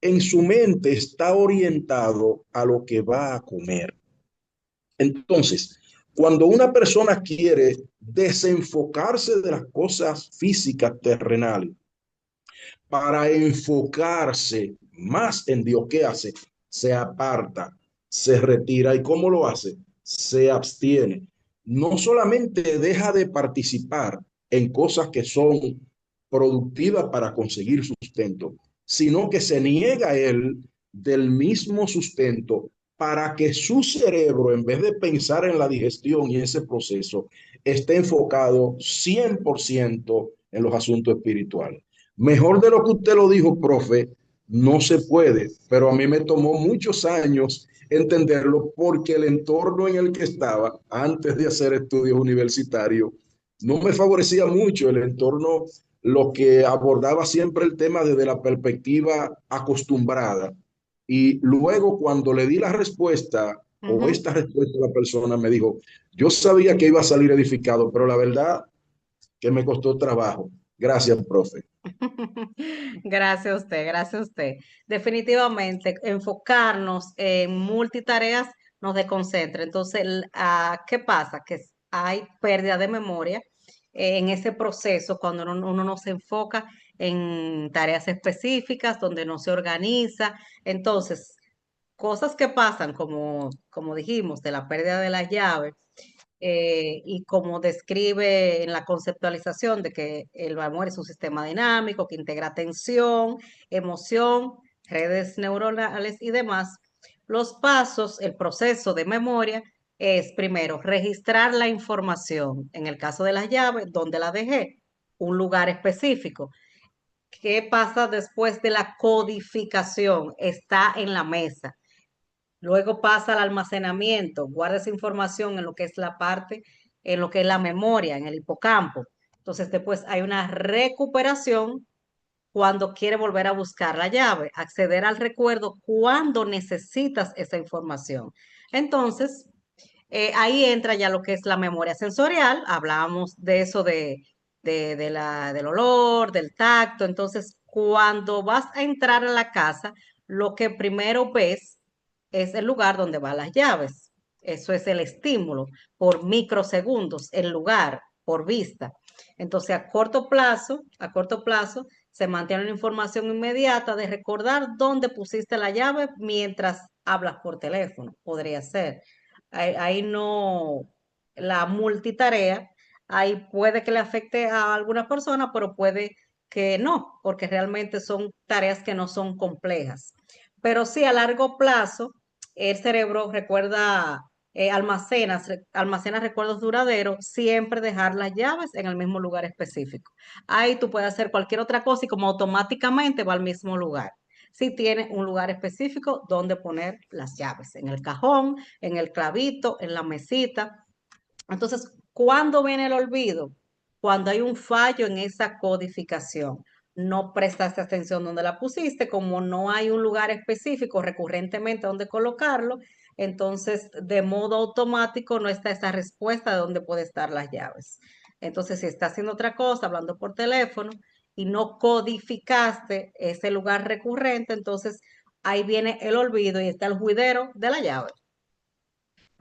S3: en su mente está orientado a lo que va a comer. Entonces, cuando una persona quiere desenfocarse de las cosas físicas terrenales para enfocarse más en Dios, ¿qué hace? Se aparta, se retira. ¿Y cómo lo hace? Se abstiene. No solamente deja de participar en cosas que son productivas para conseguir sustento, sino que se niega a él del mismo sustento para que su cerebro, en vez de pensar en la digestión y ese proceso, esté enfocado 100% en los asuntos espirituales. Mejor de lo que usted lo dijo, profe, no se puede, pero a mí me tomó muchos años entenderlo porque el entorno en el que estaba antes de hacer estudios universitarios no me favorecía mucho. El entorno lo que abordaba siempre el tema desde la perspectiva acostumbrada. Y luego cuando le di la respuesta o esta respuesta a la persona me dijo, yo sabía que iba a salir edificado, pero la verdad que me costó trabajo. Gracias, profe.
S1: Gracias a usted, gracias a usted. Definitivamente, enfocarnos en multitareas nos desconcentra. Entonces, ¿qué pasa? Que hay pérdida de memoria en ese proceso cuando uno no se enfoca en tareas específicas, donde no se organiza. Entonces, cosas que pasan, como dijimos, de la pérdida de las llaves, y como describe en la conceptualización de que el amor es un sistema dinámico que integra atención, emoción, redes neuronales y demás. Los pasos, el proceso de memoria es primero registrar la información. En el caso de las llaves, ¿dónde la dejé? Un lugar específico. ¿Qué pasa después de la codificación? Está en la mesa. Luego pasa al almacenamiento, guarda esa información en lo que es la parte, en lo que es la memoria, en el hipocampo. Entonces después hay una recuperación cuando quiere volver a buscar la llave, acceder al recuerdo cuando necesitas esa información. Entonces, ahí entra ya lo que es la memoria sensorial, hablábamos de eso del olor, del tacto. Entonces, cuando vas a entrar a la casa, lo que primero ves es el lugar donde van las llaves. Eso es el estímulo por microsegundos, el lugar por vista. Entonces, a corto plazo, se mantiene una información inmediata de recordar dónde pusiste la llave mientras hablas por teléfono, podría ser. Ahí no, la multitarea, ahí puede que le afecte a alguna persona, pero puede que no, porque realmente son tareas que no son complejas. Pero sí, a largo plazo, el cerebro recuerda, almacena recuerdos duraderos, siempre dejar las llaves en el mismo lugar específico. Ahí tú puedes hacer cualquier otra cosa y como automáticamente va al mismo lugar. Si tienes un lugar específico donde poner las llaves, en el cajón, en el clavito, en la mesita. Entonces, ¿cuándo viene el olvido? Cuando hay un fallo en esa codificación. No prestaste atención donde la pusiste, como no hay un lugar específico recurrentemente donde colocarlo, entonces de modo automático no está esa respuesta de dónde puede estar las llaves. Entonces, si estás haciendo otra cosa, hablando por teléfono, y no codificaste ese lugar recurrente, entonces ahí viene el olvido y está el juidero de la llave.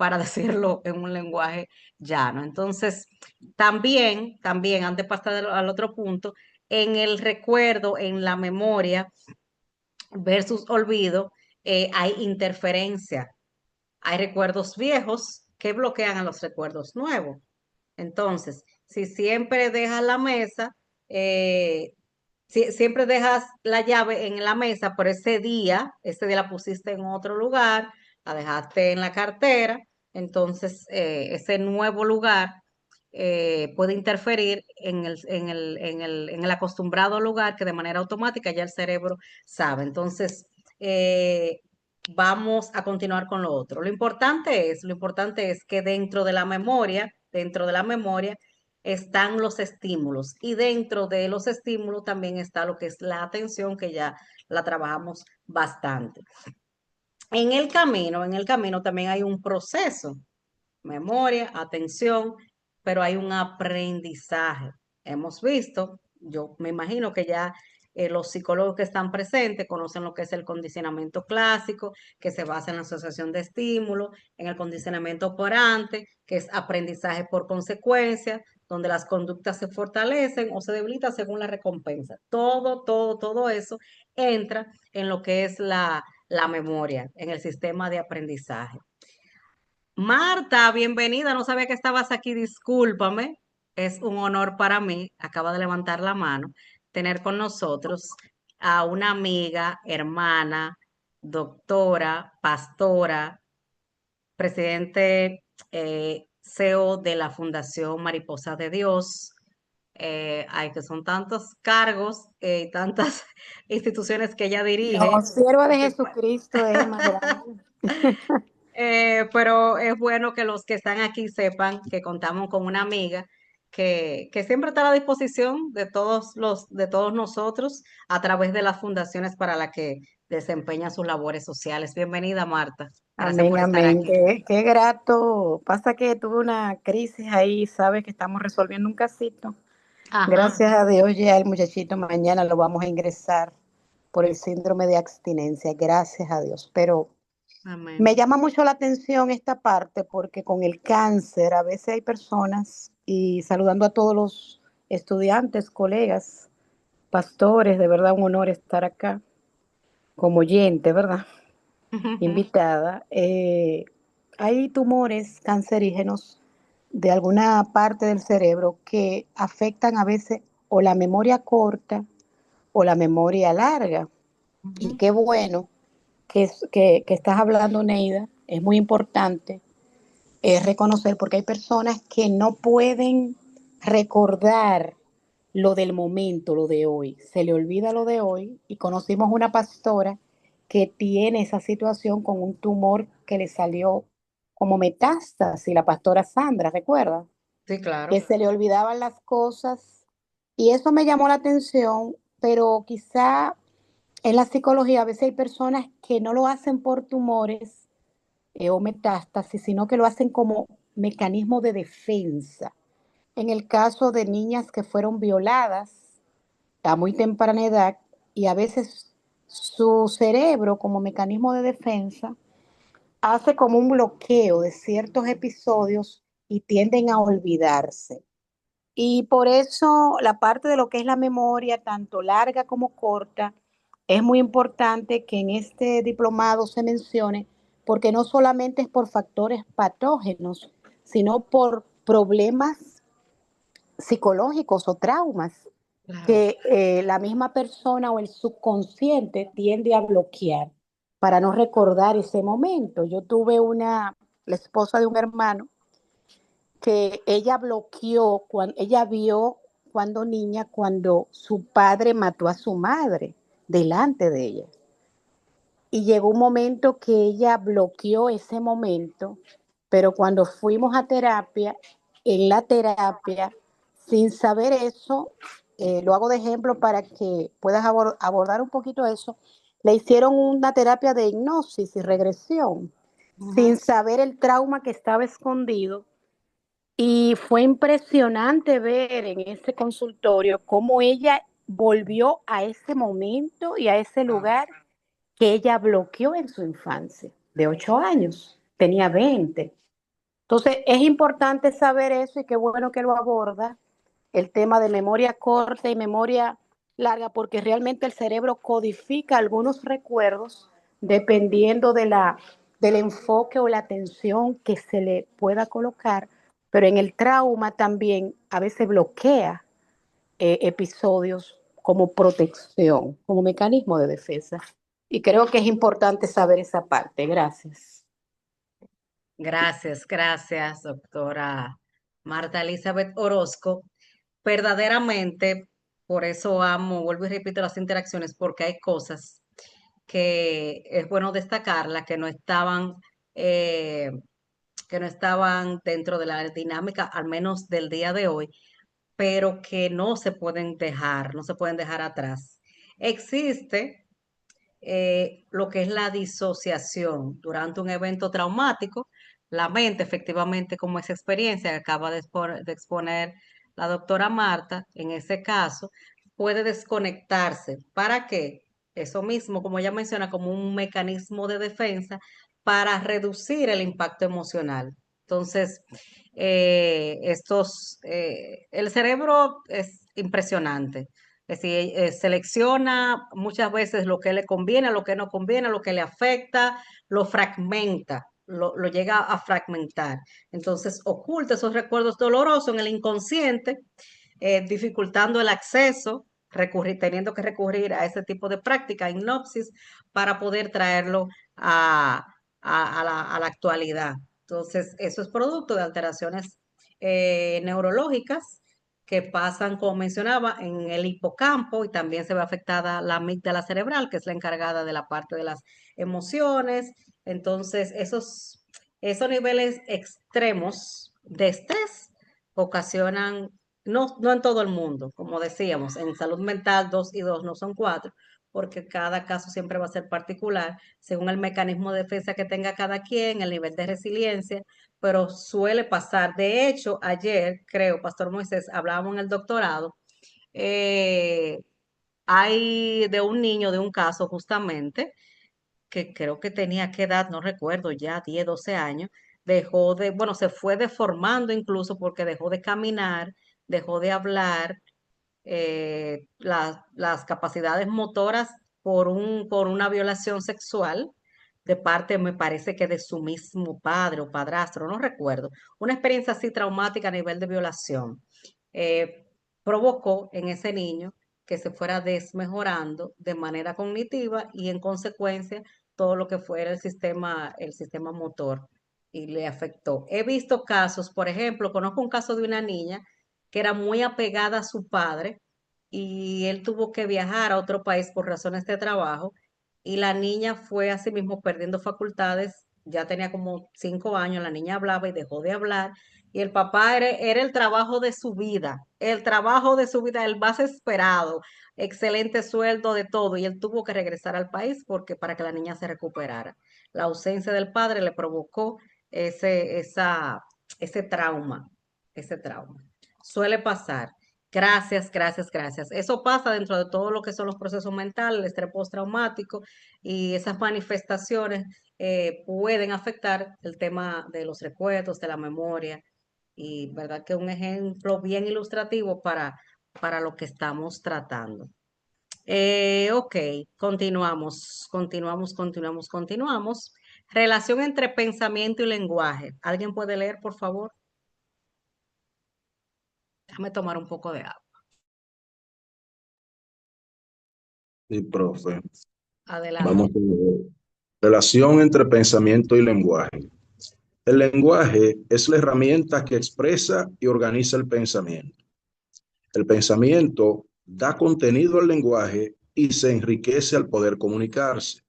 S1: para decirlo en un lenguaje llano. Entonces, también, antes de pasar al otro punto, en el recuerdo, en la memoria versus olvido, hay interferencia. Hay recuerdos viejos que bloquean a los recuerdos nuevos. Entonces, si siempre dejas la mesa, si siempre dejas la llave en la mesa, pero ese día la pusiste en otro lugar, la dejaste en la cartera, entonces ese nuevo lugar puede interferir en el acostumbrado lugar que de manera automática ya el cerebro sabe. Entonces, eh, vamos a continuar con lo otro. Lo importante es que dentro de la memoria están los estímulos y dentro de los estímulos también está lo que es la atención, que ya la trabajamos bastante. En el camino también hay un proceso, memoria, atención, pero hay un aprendizaje. Hemos visto, yo me imagino que ya los psicólogos que están presentes conocen lo que es el condicionamiento clásico, que se basa en la asociación de estímulos, en el condicionamiento operante, que es aprendizaje por consecuencia, donde las conductas se fortalecen o se debilitan según la recompensa. Todo eso entra en lo que es la memoria, en el sistema de aprendizaje. Marta, bienvenida. No sabía que estabas aquí, discúlpame. Es un honor para mí, acaba de levantar la mano, tener con nosotros a una amiga, hermana, doctora, pastora, presidente, CEO de la Fundación Mariposa de Dios. Ay, que son tantos cargos y tantas instituciones que ella dirige.
S14: No, sierva de Jesucristo es más grande.
S1: Pero es bueno que los que están aquí sepan que contamos con una amiga que siempre está a la disposición de todos nosotros a través de las fundaciones para las que desempeña sus labores sociales. Bienvenida, Marta. Gracias
S14: Amén,
S1: por estar
S14: amén.
S1: aquí.
S14: Qué grato. Pasa que tuve una crisis ahí, sabes que estamos resolviendo un casito.
S1: Ajá.
S14: Gracias a Dios ya el muchachito mañana lo vamos a ingresar por el síndrome de abstinencia. Gracias a Dios. Pero
S1: Amén.
S14: me llama mucho la atención esta parte porque con el cáncer a veces hay personas, y saludando a todos los estudiantes, colegas, pastores, de verdad un honor estar acá como oyente, ¿verdad? Invitada. Hay tumores cancerígenos de alguna parte del cerebro que afectan a veces o la memoria corta o la memoria larga. Y qué bueno que estás hablando, Neida. Es muy importante reconocer, porque hay personas que no pueden recordar lo del momento, lo de hoy. Se le olvida lo de hoy, y conocimos una pastora que tiene esa situación con un tumor que le salió como metástasis, la pastora Sandra, ¿recuerda?
S1: Sí, claro.
S14: Que se le olvidaban las cosas, y eso me llamó la atención, pero quizá en la psicología a veces hay personas que no lo hacen por tumores o metástasis, sino que lo hacen como mecanismo de defensa. En el caso de niñas que fueron violadas a muy temprana edad, y a veces su cerebro como mecanismo de defensa hace como un bloqueo de ciertos episodios y tienden a olvidarse. Y por eso la parte de lo que es la memoria, tanto larga como corta, es muy importante que en este diplomado se mencione, porque no solamente es por factores patógenos, sino por problemas psicológicos o traumas
S1: Claro.
S14: que la misma persona o el subconsciente tiende a bloquear para no recordar ese momento. Yo tuve la esposa de un hermano, que ella bloqueó, ella vio cuando niña, cuando su padre mató a su madre delante de ella. Y llegó un momento que ella bloqueó ese momento, pero cuando fuimos a terapia, en la terapia, sin saber eso, lo hago de ejemplo para que puedas abordar un poquito eso, le hicieron una terapia de hipnosis y regresión, sin saber el trauma que estaba escondido. Y fue impresionante ver en ese consultorio cómo ella volvió a ese momento y a ese lugar que ella bloqueó en su infancia, de 8 años, tenía 20. Entonces, es importante saber eso y qué bueno que lo aborda, el tema de memoria corta y memoria larga, porque realmente el cerebro codifica algunos recuerdos dependiendo del enfoque o la atención que se le pueda colocar, pero en el trauma también a veces bloquea episodios como protección, como mecanismo de defensa. Y creo que es importante saber esa parte. Gracias.
S1: Gracias, doctora Marta Elizabeth Orozco. Verdaderamente, por eso amo, vuelvo y repito las interacciones, porque hay cosas que es bueno destacarlas eh, que no estaban dentro de la dinámica, al menos del día de hoy, pero que no se pueden dejar atrás. Existe lo que es la disociación durante un evento traumático. La mente, efectivamente, como esa experiencia que acaba de exponer la doctora Marta, en ese caso, puede desconectarse. ¿Para qué? Eso mismo, como ella menciona, como un mecanismo de defensa para reducir el impacto emocional. Entonces, el cerebro es impresionante. Es decir, selecciona muchas veces lo que le conviene, lo que no conviene, lo que le afecta, lo fragmenta, lo llega a fragmentar. Entonces, oculta esos recuerdos dolorosos en el inconsciente, dificultando el acceso, teniendo que recurrir a ese tipo de práctica, hipnosis, para poder traerlo a la actualidad. Entonces, eso es producto de alteraciones neurológicas que pasan, como mencionaba, en el hipocampo, y también se ve afectada la amígdala cerebral, que es la encargada de la parte de las emociones. Entonces, esos niveles extremos de estrés ocasionan, no en todo el mundo, como decíamos, en salud mental 2 y 2 no son 4, porque cada caso siempre va a ser particular, según el mecanismo de defensa que tenga cada quien, el nivel de resiliencia, pero suele pasar. De hecho, ayer, creo, Pastor Moisés, hablábamos en el doctorado, eh, hay de un niño, de un caso justamente, que creo que tenía qué edad, no recuerdo, ya 10 12 años, bueno, se fue deformando incluso porque dejó de caminar, dejó de hablar, las capacidades motoras por una violación sexual de parte, me parece que de su mismo padre o padrastro, no recuerdo. Una experiencia así traumática a nivel de violación. eh, Provocó en ese niño que se fuera desmejorando de manera cognitiva y en consecuencia todo lo que fuera el sistema motor y le afectó. He visto casos, por ejemplo, conozco un caso de una niña que era muy apegada a su padre y él tuvo que viajar a otro país por razones de trabajo y la niña fue así mismo perdiendo facultades, ya tenía como 5 años, la niña hablaba y dejó de hablar y el papá era el trabajo de su vida, el trabajo de su vida, el más esperado, excelente sueldo de todo y él tuvo que regresar al país porque para que la niña se recuperara. La ausencia del padre le provocó ese, esa, ese trauma, ese trauma. Suele pasar. Gracias. Eso pasa dentro de todo lo que son los procesos mentales, el estrés postraumático y esas manifestaciones pueden afectar el tema de los recuerdos, de la memoria y verdad que un ejemplo bien ilustrativo para lo que estamos tratando. Ok, continuamos. Relación entre pensamiento y lenguaje. ¿Alguien puede leer, por favor? Déjame tomar un poco de agua.
S3: Sí, profe.
S1: Adelante.
S3: Vamos a ver. Relación entre pensamiento y lenguaje. El lenguaje es la herramienta que expresa y organiza el pensamiento. El pensamiento da contenido al lenguaje y se enriquece al poder comunicarse.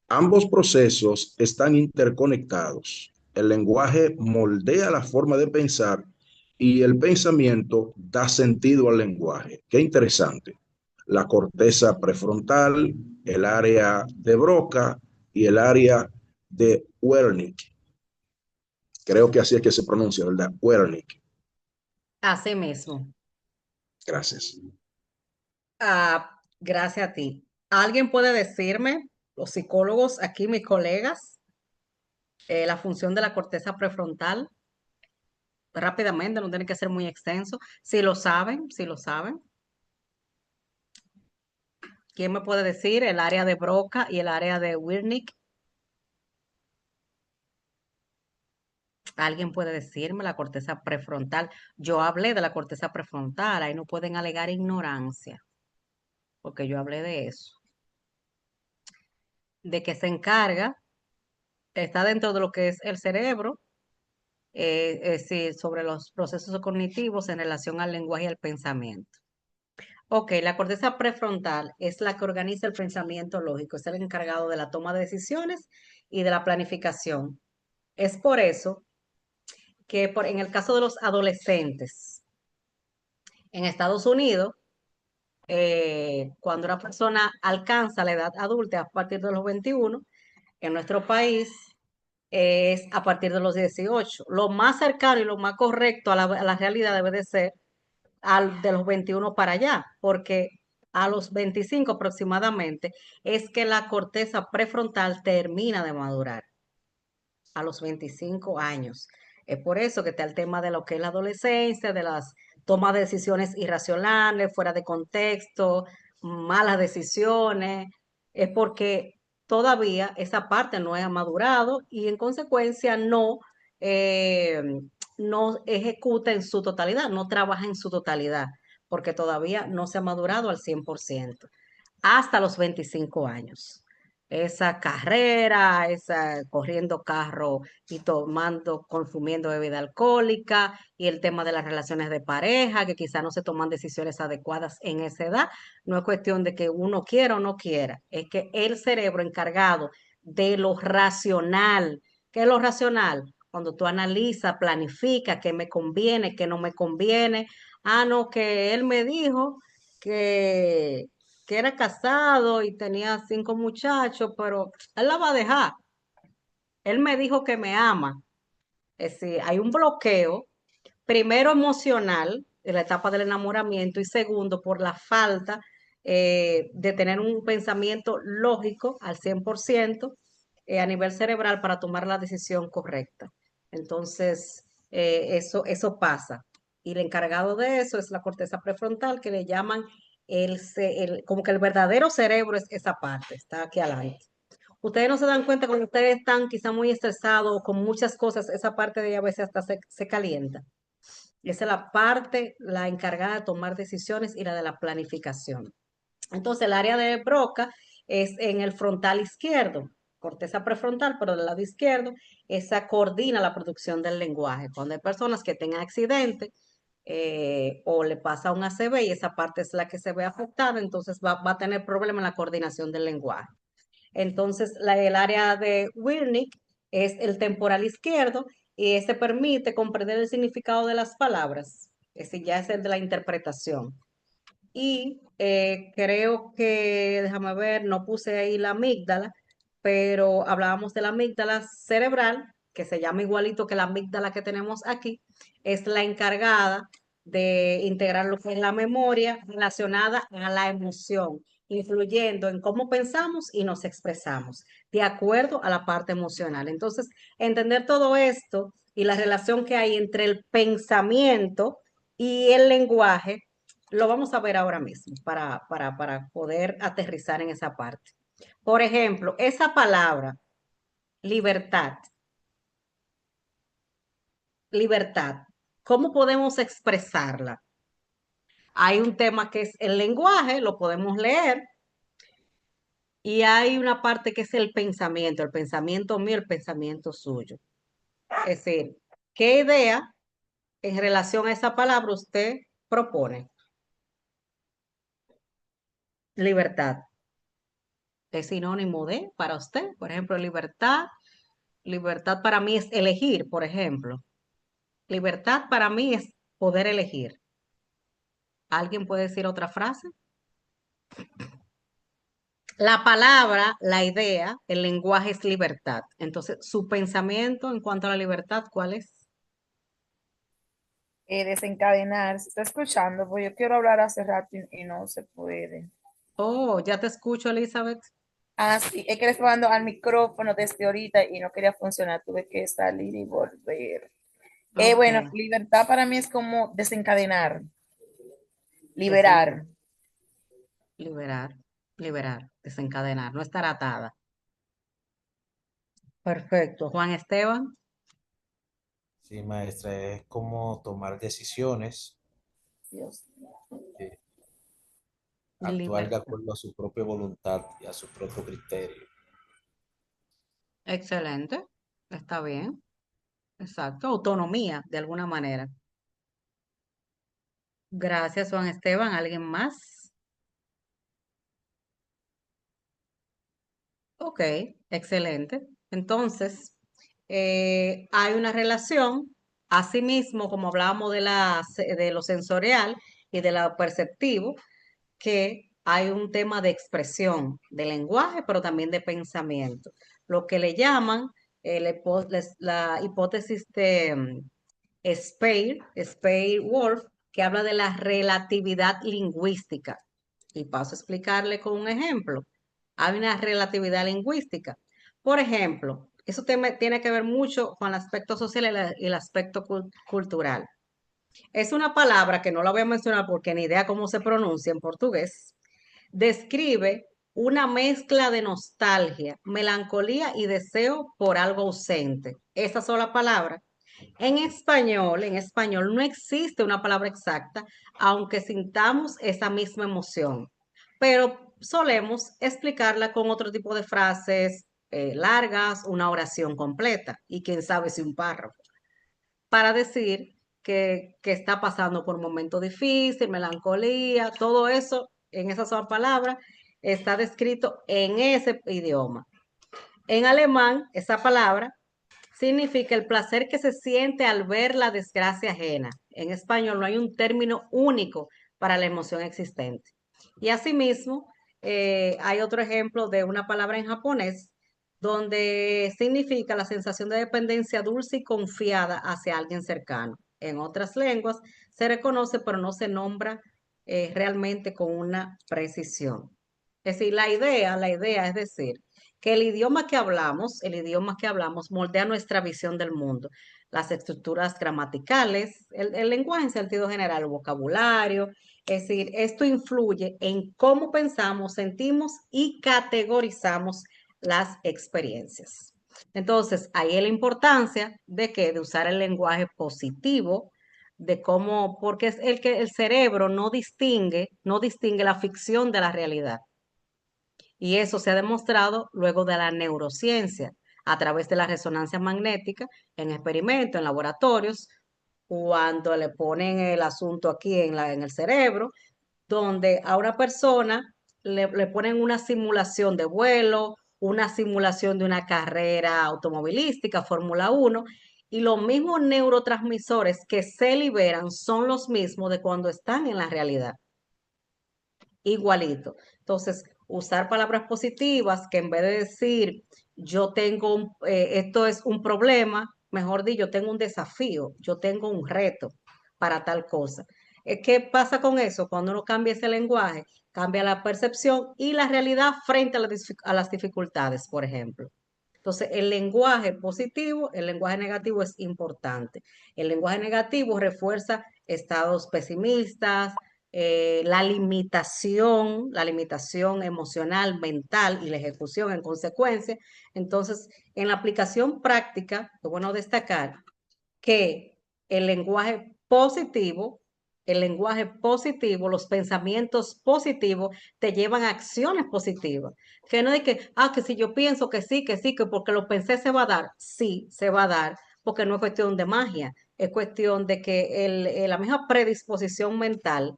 S3: Ambos procesos están interconectados. El lenguaje moldea la forma de pensar y el pensamiento da sentido al lenguaje. Qué interesante. La corteza prefrontal, el área de Broca y el área de Wernicke. Creo que así es que se pronuncia, ¿verdad? Wernicke.
S1: Así mismo.
S3: Gracias.
S1: Gracias a ti. ¿Alguien puede decirme, los psicólogos aquí, mis colegas, la función de la corteza prefrontal? rápidamente, no tiene que ser muy extenso. Si lo saben, si lo saben. ¿Quién me puede decir el área de Broca y el área de Wernicke? ¿Alguien puede decirme la corteza prefrontal? Yo hablé de la corteza prefrontal, ahí no pueden alegar ignorancia, porque yo hablé de eso. De que se encarga, está dentro de lo que es el cerebro, es decir, sobre los procesos cognitivos en relación al lenguaje y al pensamiento. Ok, la corteza prefrontal es la que organiza el pensamiento lógico, es el encargado de la toma de decisiones y de la planificación. Es por eso que en el caso de los adolescentes en Estados Unidos, cuando una persona alcanza la edad adulta a partir de los 21, en nuestro país es a partir de los 18. Lo más cercano y lo más correcto a la realidad debe de ser de los 21 para allá, porque a los 25 aproximadamente es que la corteza prefrontal termina de madurar, a los 25 años. Es por eso que está el tema de lo que es la adolescencia, de las tomas de decisiones irracionales, fuera de contexto, malas decisiones, es porque todavía esa parte no ha madurado y en consecuencia eh, no ejecuta en su totalidad, no trabaja en su totalidad, porque todavía no se ha madurado al 100% hasta los 25 años. Esa carrera, esa corriendo carro y tomando, consumiendo bebida alcohólica y el tema de las relaciones de pareja, que quizá no se toman decisiones adecuadas en esa edad, no es cuestión de que uno quiera o no quiera, es que el cerebro encargado de lo racional, ¿qué es lo racional? Cuando tú analizas, planificas qué me conviene, qué no me conviene. Ah, no, que él me dijo que era casado y tenía 5 muchachos, pero él la va a dejar. Él me dijo que me ama. Es decir, hay un bloqueo, primero emocional, en la etapa del enamoramiento, y segundo, por la falta de tener un pensamiento lógico al 100% a nivel cerebral para tomar la decisión correcta. Entonces, eso pasa. Y el encargado de eso es la corteza prefrontal, que le llaman como que el verdadero cerebro es esa parte, está aquí adelante. Ustedes no se dan cuenta cuando ustedes están quizá muy estresados o con muchas cosas, esa parte de ella a veces hasta se calienta. Esa es la parte, la encargada de tomar decisiones y la de la planificación. Entonces, el área de Broca es en el frontal izquierdo, corteza prefrontal, pero del lado izquierdo, esa coordina la producción del lenguaje. Cuando hay personas que tengan accidente o le pasa un ACV y esa parte es la que se ve afectada, entonces va a tener problema en la coordinación del lenguaje. Entonces, el área de Wernicke es el temporal izquierdo y ese permite comprender el significado de las palabras. Ese ya es el de la interpretación. Y creo que, déjame ver, no puse ahí la amígdala, pero hablábamos de la amígdala cerebral, que se llama igualito que la amígdala que tenemos aquí, es la encargada de integrar lo que es la memoria relacionada a la emoción, influyendo en cómo pensamos y nos expresamos, de acuerdo a la parte emocional. Entonces, entender todo esto y la relación que hay entre el pensamiento y el lenguaje lo vamos a ver ahora mismo para poder aterrizar en esa parte. Por ejemplo, esa palabra, libertad, libertad, ¿cómo podemos expresarla? Hay un tema que es el lenguaje, lo podemos leer, y hay una parte que es el pensamiento mío, el pensamiento suyo. Es decir, ¿qué idea en relación a esa palabra usted propone? Libertad. ¿Es sinónimo de para usted? Por ejemplo, libertad. Libertad para mí es elegir, por ejemplo. Libertad para mí es poder elegir. ¿Alguien puede decir otra frase? La palabra, la idea, el lenguaje es libertad. Entonces, su pensamiento en cuanto a la libertad, ¿cuál es?
S4: Desencadenar. Se está escuchando, pues yo quiero hablar hace rato y no se puede.
S1: Oh, ya te escucho, Elizabeth.
S4: Ah, sí, es que le estaba dando al micrófono desde ahorita y no quería funcionar. Tuve que salir y volver. Bueno,
S1: Ok,
S4: libertad para mí es como desencadenar,
S1: desen-
S4: liberar.
S1: liberar, liberar, desencadenar, no estar atada. Perfecto. Juan Esteban,
S8: Sí, maestra, es como tomar decisiones,
S4: Dios.
S8: eh, actuar de
S1: libertad.
S8: acuerdo a su propia voluntad y a su propio criterio.
S1: Excelente. Está bien. Exacto. Autonomía, de alguna manera. Gracias, Juan Esteban. ¿Alguien más? Ok, excelente. Entonces, hay una relación, asimismo, como hablábamos de lo sensorial y de lo perceptivo, que hay un tema de expresión, de lenguaje, pero también de pensamiento. Lo que le llaman la hipótesis de Speyer-Wolf, que habla de la relatividad lingüística. Y paso a explicarle con un ejemplo. Hay una relatividad lingüística. Por ejemplo, eso tiene que ver mucho con el aspecto social y el aspecto cultural. Es una palabra que no la voy a mencionar porque ni idea cómo se pronuncia en portugués. Describe una mezcla de nostalgia, melancolía y deseo por algo ausente. Esa sola palabra. En español no existe una palabra exacta, aunque sintamos esa misma emoción, pero solemos explicarla con otro tipo de frases largas, una oración completa y quién sabe si un párrafo, para decir que está pasando por un momento difícil, melancolía, todo eso en esa sola palabra está descrito en ese idioma. En alemán, esa palabra significa el placer que se siente al ver la desgracia ajena. En español no hay un término único para la emoción existente. Y asimismo, hay otro ejemplo de una palabra en japonés donde significa la sensación de dependencia dulce y confiada hacia alguien cercano. En otras lenguas se reconoce, pero no se nombra realmente con una precisión. Es decir, la idea es decir, que el idioma que hablamos moldea nuestra visión del mundo, las estructuras gramaticales, el lenguaje en sentido general, el vocabulario, es decir, esto influye en cómo pensamos, sentimos y categorizamos las experiencias. Entonces, ahí es la importancia de que de usar el lenguaje positivo, de cómo, porque es el que el cerebro no distingue la ficción de la realidad. Y eso se ha demostrado luego de la neurociencia, a través de la resonancia magnética, en experimentos, en laboratorios, cuando le ponen el asunto aquí en el cerebro, donde a una persona le ponen una simulación de vuelo, una simulación de una carrera automovilística, Fórmula 1, y los mismos neurotransmisores que se liberan son los mismos de cuando están en la realidad, igualito. Entonces, usar palabras positivas que en vez de decir esto es un problema, mejor dicho, yo tengo un desafío, yo tengo un reto para tal cosa. ¿Qué pasa con eso? Cuando uno cambia ese lenguaje, cambia la percepción y la realidad frente a las dificultades, por ejemplo. Entonces, el lenguaje positivo, el lenguaje negativo es importante. El lenguaje negativo refuerza estados pesimistas, la limitación emocional, mental y la ejecución en consecuencia. Entonces, en la aplicación práctica, es bueno destacar que el lenguaje positivo, los pensamientos positivos te llevan a acciones positivas. Que no es que si yo pienso que sí, que porque lo pensé se va a dar. Sí, se va a dar, porque no es cuestión de magia, es cuestión de que la misma predisposición mental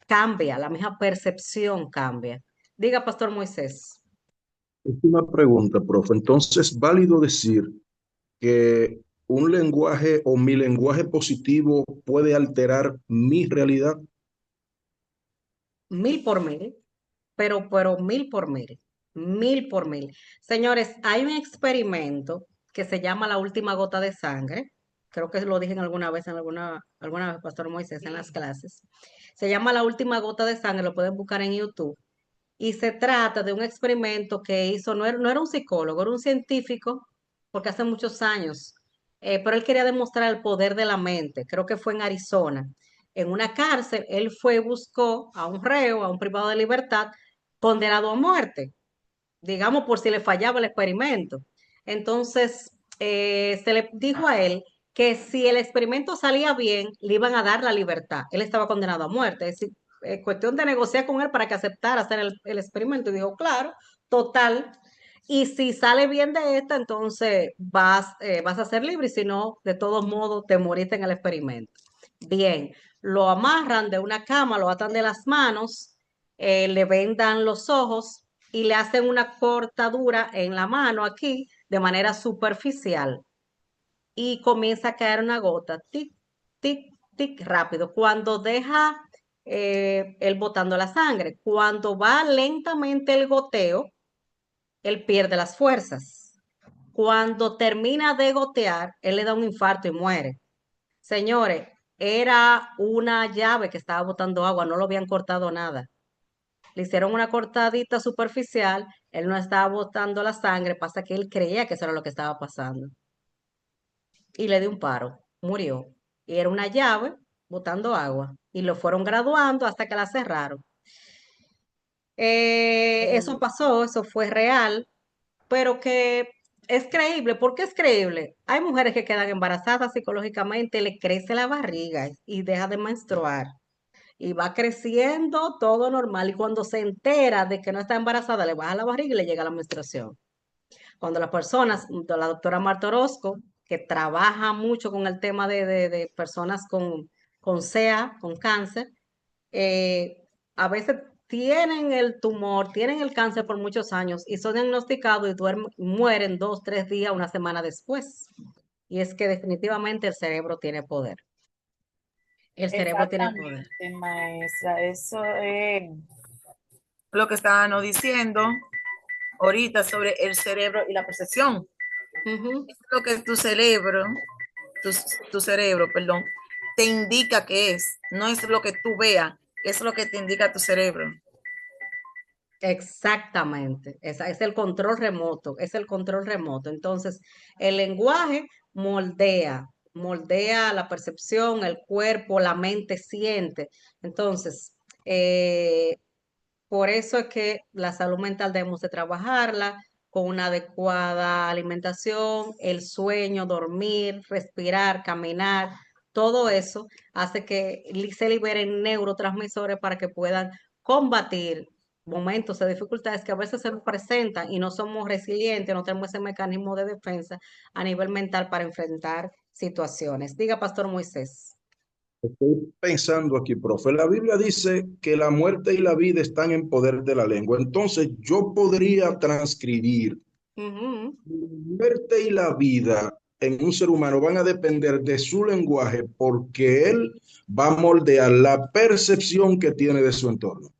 S1: cambia, la misma percepción cambia. Diga, Pastor Moisés.
S3: Última pregunta, profe. Entonces, ¿válido decir que un lenguaje o mi lenguaje positivo puede alterar mi realidad?
S1: 1000 por 1000, pero 1000 por 1000, 1000 por 1000. Señores, hay un experimento que se llama la última gota de sangre. Creo que lo dije alguna vez, alguna vez, Pastor Moisés, en las clases. Se llama la última gota de sangre, lo pueden buscar en YouTube. Y se trata de un experimento que hizo, no era un psicólogo, era un científico, porque hace muchos años pero él quería demostrar el poder de la mente. Creo que fue en Arizona. En una cárcel, él fue y buscó a un reo, a un privado de libertad, condenado a muerte, digamos por si le fallaba el experimento. Entonces, se le dijo a él que si el experimento salía bien, le iban a dar la libertad. Él estaba condenado a muerte. Es decir, cuestión de negociar con él para que aceptara hacer el experimento. Y dijo, claro, total. Y si sale bien de esta, entonces vas a ser libre. Y si no, de todos modos, te moriste en el experimento. Bien, lo amarran de una cama, lo atan de las manos, le vendan los ojos y le hacen una cortadura en la mano aquí de manera superficial y comienza a caer una gota, tic, tic, tic, rápido. Cuando deja él botando la sangre, cuando va lentamente el goteo, él pierde las fuerzas. Cuando termina de gotear, él le da un infarto y muere. Señores, era una llave que estaba botando agua, no lo habían cortado nada. Le hicieron una cortadita superficial, él no estaba botando la sangre, pasa que él creía que eso era lo que estaba pasando. Y le dio un paro, murió. Y era una llave botando agua. Y lo fueron graduando hasta que la cerraron. Eso pasó, eso fue real, pero que es creíble. ¿Por qué es creíble? Hay mujeres que quedan embarazadas psicológicamente, le crece la barriga y deja de menstruar. Y va creciendo todo normal. Y cuando se entera de que no está embarazada, le baja la barriga y le llega la menstruación. Cuando las personas, la doctora Marta Orozco, que trabaja mucho con el tema de personas con CEA, con cáncer, a veces tienen el tumor, tienen el cáncer por muchos años y son diagnosticados y mueren 2, 3 días, una semana después. Y es que definitivamente el cerebro tiene poder. El cerebro tiene poder.
S4: Exactamente, maestra. Eso es lo que estábamos diciendo ahorita sobre el cerebro y la percepción. Es lo que tu cerebro, tu cerebro, perdón, te indica que es. No es lo que tú veas, es lo que te indica tu cerebro.
S1: Exactamente, es el control remoto, es el control remoto. Entonces, el lenguaje moldea la percepción, el cuerpo, la mente siente. Entonces, por eso es que la salud mental debemos de trabajarla con una adecuada alimentación, el sueño, dormir, respirar, caminar, todo eso hace que se liberen neurotransmisores para que puedan combatir momentos de dificultades que a veces se nos presentan y no somos resilientes, no tenemos ese mecanismo de defensa a nivel mental para enfrentar situaciones. Diga, Pastor Moisés.
S3: Estoy pensando aquí, profe. La Biblia dice que la muerte y la vida están en poder de la lengua. Entonces, yo podría transcribir la muerte y la vida en un ser humano van a depender de su lenguaje porque él va a moldear la percepción que tiene de su entorno.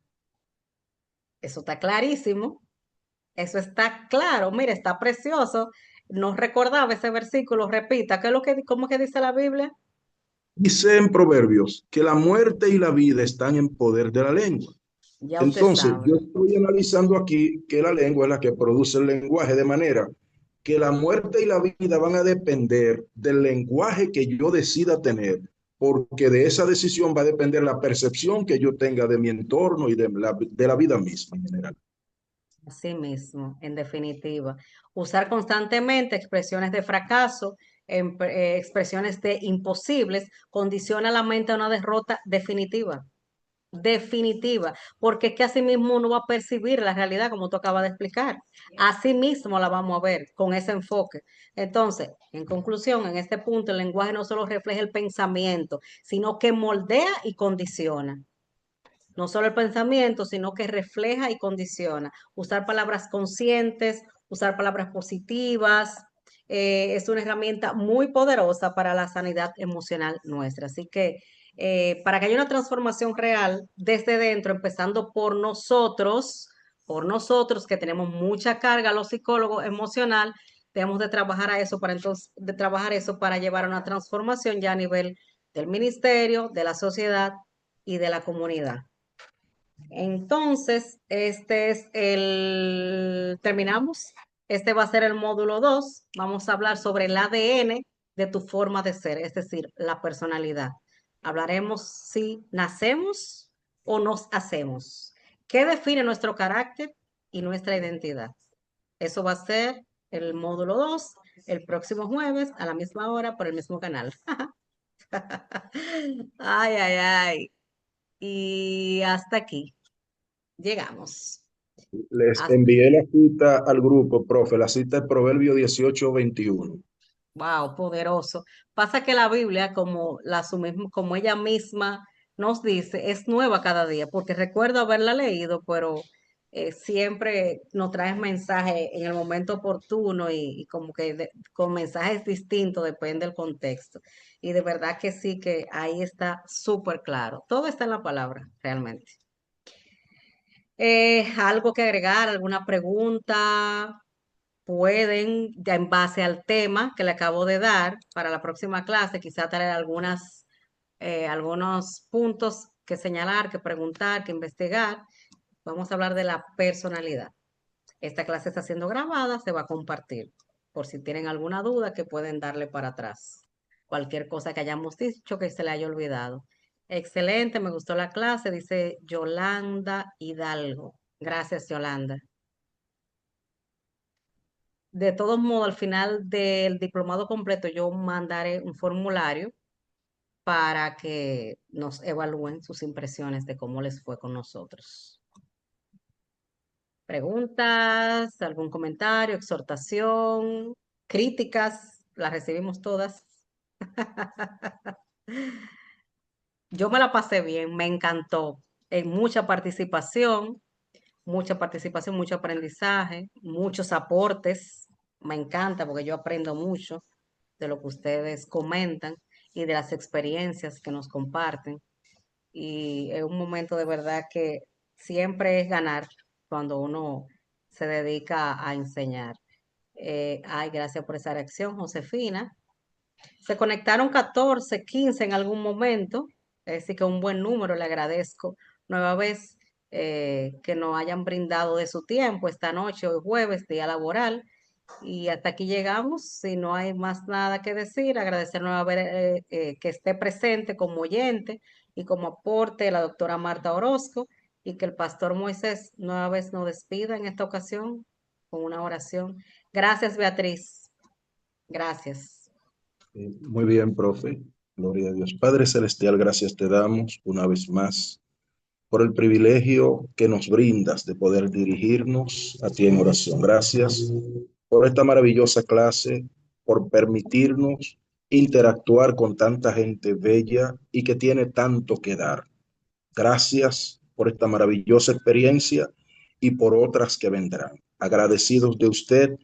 S1: Eso está clarísimo. Eso está claro. Mira, está precioso. No recordaba ese versículo. Repita, ¿cómo que dice la Biblia?
S3: Dice en Proverbios que la muerte y la vida están en poder de la lengua.
S1: Ya usted
S3: Entonces,
S1: sabe.
S3: yo estoy analizando aquí que la lengua es la que produce el lenguaje, de manera que la muerte y la vida van a depender del lenguaje que yo decida tener, porque de esa decisión va a depender la percepción que yo tenga de mi entorno y de la vida misma en general.
S1: Así mismo, en definitiva. Usar constantemente expresiones de fracaso, expresiones de imposibles, condiciona la mente a una derrota definitiva. Definitiva, porque es que así mismo uno va a percibir la realidad como tú acabas de explicar. Así mismo la vamos a ver con ese enfoque. Entonces, en conclusión, en este punto, el lenguaje no solo refleja el pensamiento, sino que moldea y condiciona. No solo el pensamiento, sino que refleja y condiciona. Usar palabras conscientes, usar palabras positivas, es una herramienta muy poderosa para la sanidad emocional nuestra. Así que para que haya una transformación real desde dentro, empezando por nosotros que tenemos mucha carga, los psicólogos emocional, debemos de trabajar a eso para entonces, de trabajar eso para llevar a una transformación ya a nivel del ministerio, de la sociedad y de la comunidad. Entonces, terminamos. Este va a ser el módulo 2. Vamos a hablar sobre el ADN de tu forma de ser, es decir, la personalidad. Hablaremos si nacemos o nos hacemos. ¿Qué define nuestro carácter y nuestra identidad? Eso va a ser el módulo 2 el próximo jueves a la misma hora por el mismo canal. Ay, ay, ay. Y hasta aquí llegamos.
S3: Les envié la cita al grupo, profe. La cita es Proverbio 18:21.
S1: Wow, poderoso. Pasa que la Biblia, como ella misma nos dice, es nueva cada día, porque recuerdo haberla leído, pero siempre nos trae mensajes en el momento oportuno y como que con mensajes distintos, depende del contexto. Y de verdad que sí, que ahí está súper claro. Todo está en la palabra, realmente. ¿Algo que agregar? ¿Alguna pregunta? Pueden, ya en base al tema que le acabo de dar para la próxima clase, quizá traer algunos puntos que señalar, que preguntar, que investigar. Vamos a hablar de la personalidad. Esta clase está siendo grabada, se va a compartir. Por si tienen alguna duda, que pueden darle para atrás. Cualquier cosa que hayamos dicho que se le haya olvidado. Excelente, me gustó la clase, dice Yolanda Hidalgo. Gracias, Yolanda. De todos modos, al final del diplomado completo, yo mandaré un formulario para que nos evalúen sus impresiones de cómo les fue con nosotros. ¿Preguntas? ¿Algún comentario? ¿Exhortación? ¿Críticas? Las recibimos todas. Yo me la pasé bien, me encantó. Mucha participación, mucho aprendizaje, muchos aportes. Me encanta porque yo aprendo mucho de lo que ustedes comentan y de las experiencias que nos comparten. Y es un momento de verdad que siempre es ganar cuando uno se dedica a enseñar. Ay, gracias por esa reacción, Josefina. Se conectaron 14, 15 en algún momento, es decir, que un buen número, le agradezco nueva vez que nos hayan brindado de su tiempo esta noche, hoy jueves, día laboral. Y hasta aquí llegamos. Si no hay más nada que decir, agradecer nuevamente que esté presente como oyente y como aporte la doctora Marta Orozco y que el pastor Moisés nueva vez nos despida en esta ocasión con una oración. Gracias, Beatriz. Gracias.
S3: Muy bien, profe. Gloria a Dios. Padre Celestial, gracias te damos una vez más por el privilegio que nos brindas de poder dirigirnos a ti en oración. Gracias por esta maravillosa clase, por permitirnos interactuar con tanta gente bella y que tiene tanto que dar. Gracias por esta maravillosa experiencia y por otras que vendrán. Agradecidos de usted,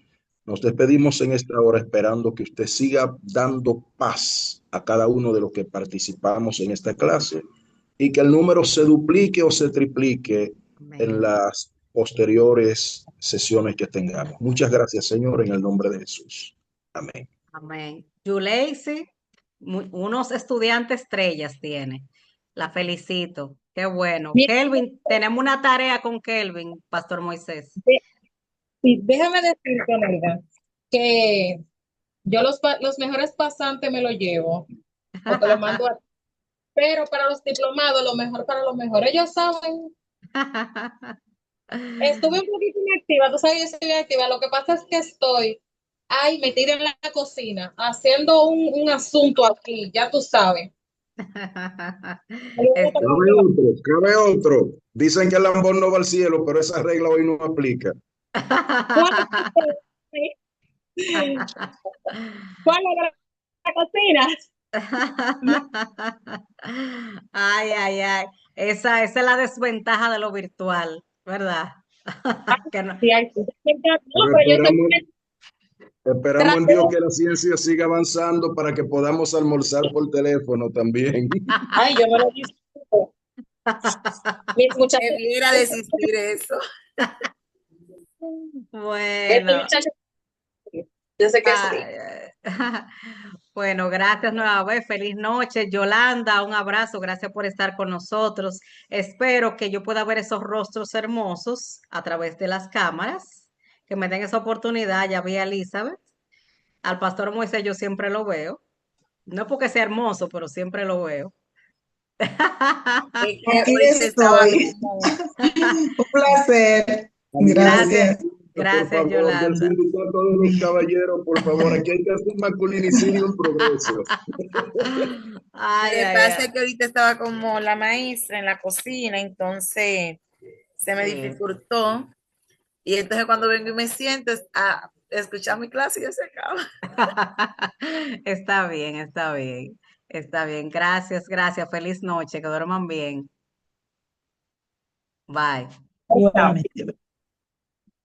S3: nos despedimos en esta hora esperando que usted siga dando paz a cada uno de los que participamos en esta clase y que el número se duplique o se triplique en las posteriores sesiones que tengamos. Muchas gracias, Señor, en el nombre de Jesús. Amén.
S1: Amén. Yuleisi, unos estudiantes estrellas tiene. La felicito. Qué bueno. Kelvin, tenemos una tarea con Kelvin, Pastor Moisés.
S2: Sí, déjame decirte, Olga, que yo los mejores pasantes me los llevo, o te los mando a... Pero para los diplomados, lo mejor para los mejores. Ellos saben. Estuve un poquito inactiva, tú sabes, yo estoy inactiva. Lo que pasa es que estoy ahí metida en la cocina, haciendo un asunto aquí, ya tú sabes.
S3: Cabe otro. Dicen que el Lambón no va al cielo, pero esa regla hoy no aplica.
S2: ¿Cuál es la cocina?
S1: Ay, ay, ay. Esa es la desventaja de lo virtual, ¿verdad? Que no.
S3: Esperamos en Dios que la ciencia siga avanzando para que podamos almorzar por teléfono también.
S2: Ay, yo me lo disfruto.
S4: Debiera de existir eso.
S1: Bueno.
S2: Yo sé que sí.
S1: Bueno, gracias nueva vez. Feliz noche. Yolanda, un abrazo. Gracias por estar con nosotros. Espero que yo pueda ver esos rostros hermosos a través de las cámaras, que me den esa oportunidad. Ya vi a Elizabeth. Al pastor Moisés yo siempre lo veo. No porque sea hermoso, pero siempre lo veo.
S4: Es que
S15: Aquí
S4: ahorita estaba
S15: estoy.
S4: como,
S15: Un placer.
S1: Gracias,
S15: Gracias.
S3: Por
S1: gracias,
S3: favor, del
S1: Yolanda.
S3: sindicato de los caballeros, por favor, aquí hay que hacer masculinicidio en progreso.
S1: Ay,
S4: lo que
S1: ay,
S4: pasa
S1: ay.
S4: es que ahorita estaba como la maestra en la cocina, entonces se me
S1: Sí.
S4: dificultó. Y entonces cuando vengo y me siento a escuchar mi clase, ya se acaba.
S1: Está bien, está bien. Está bien. Gracias, gracias. Feliz noche. Que duerman bien. Bye.
S15: Igualmente.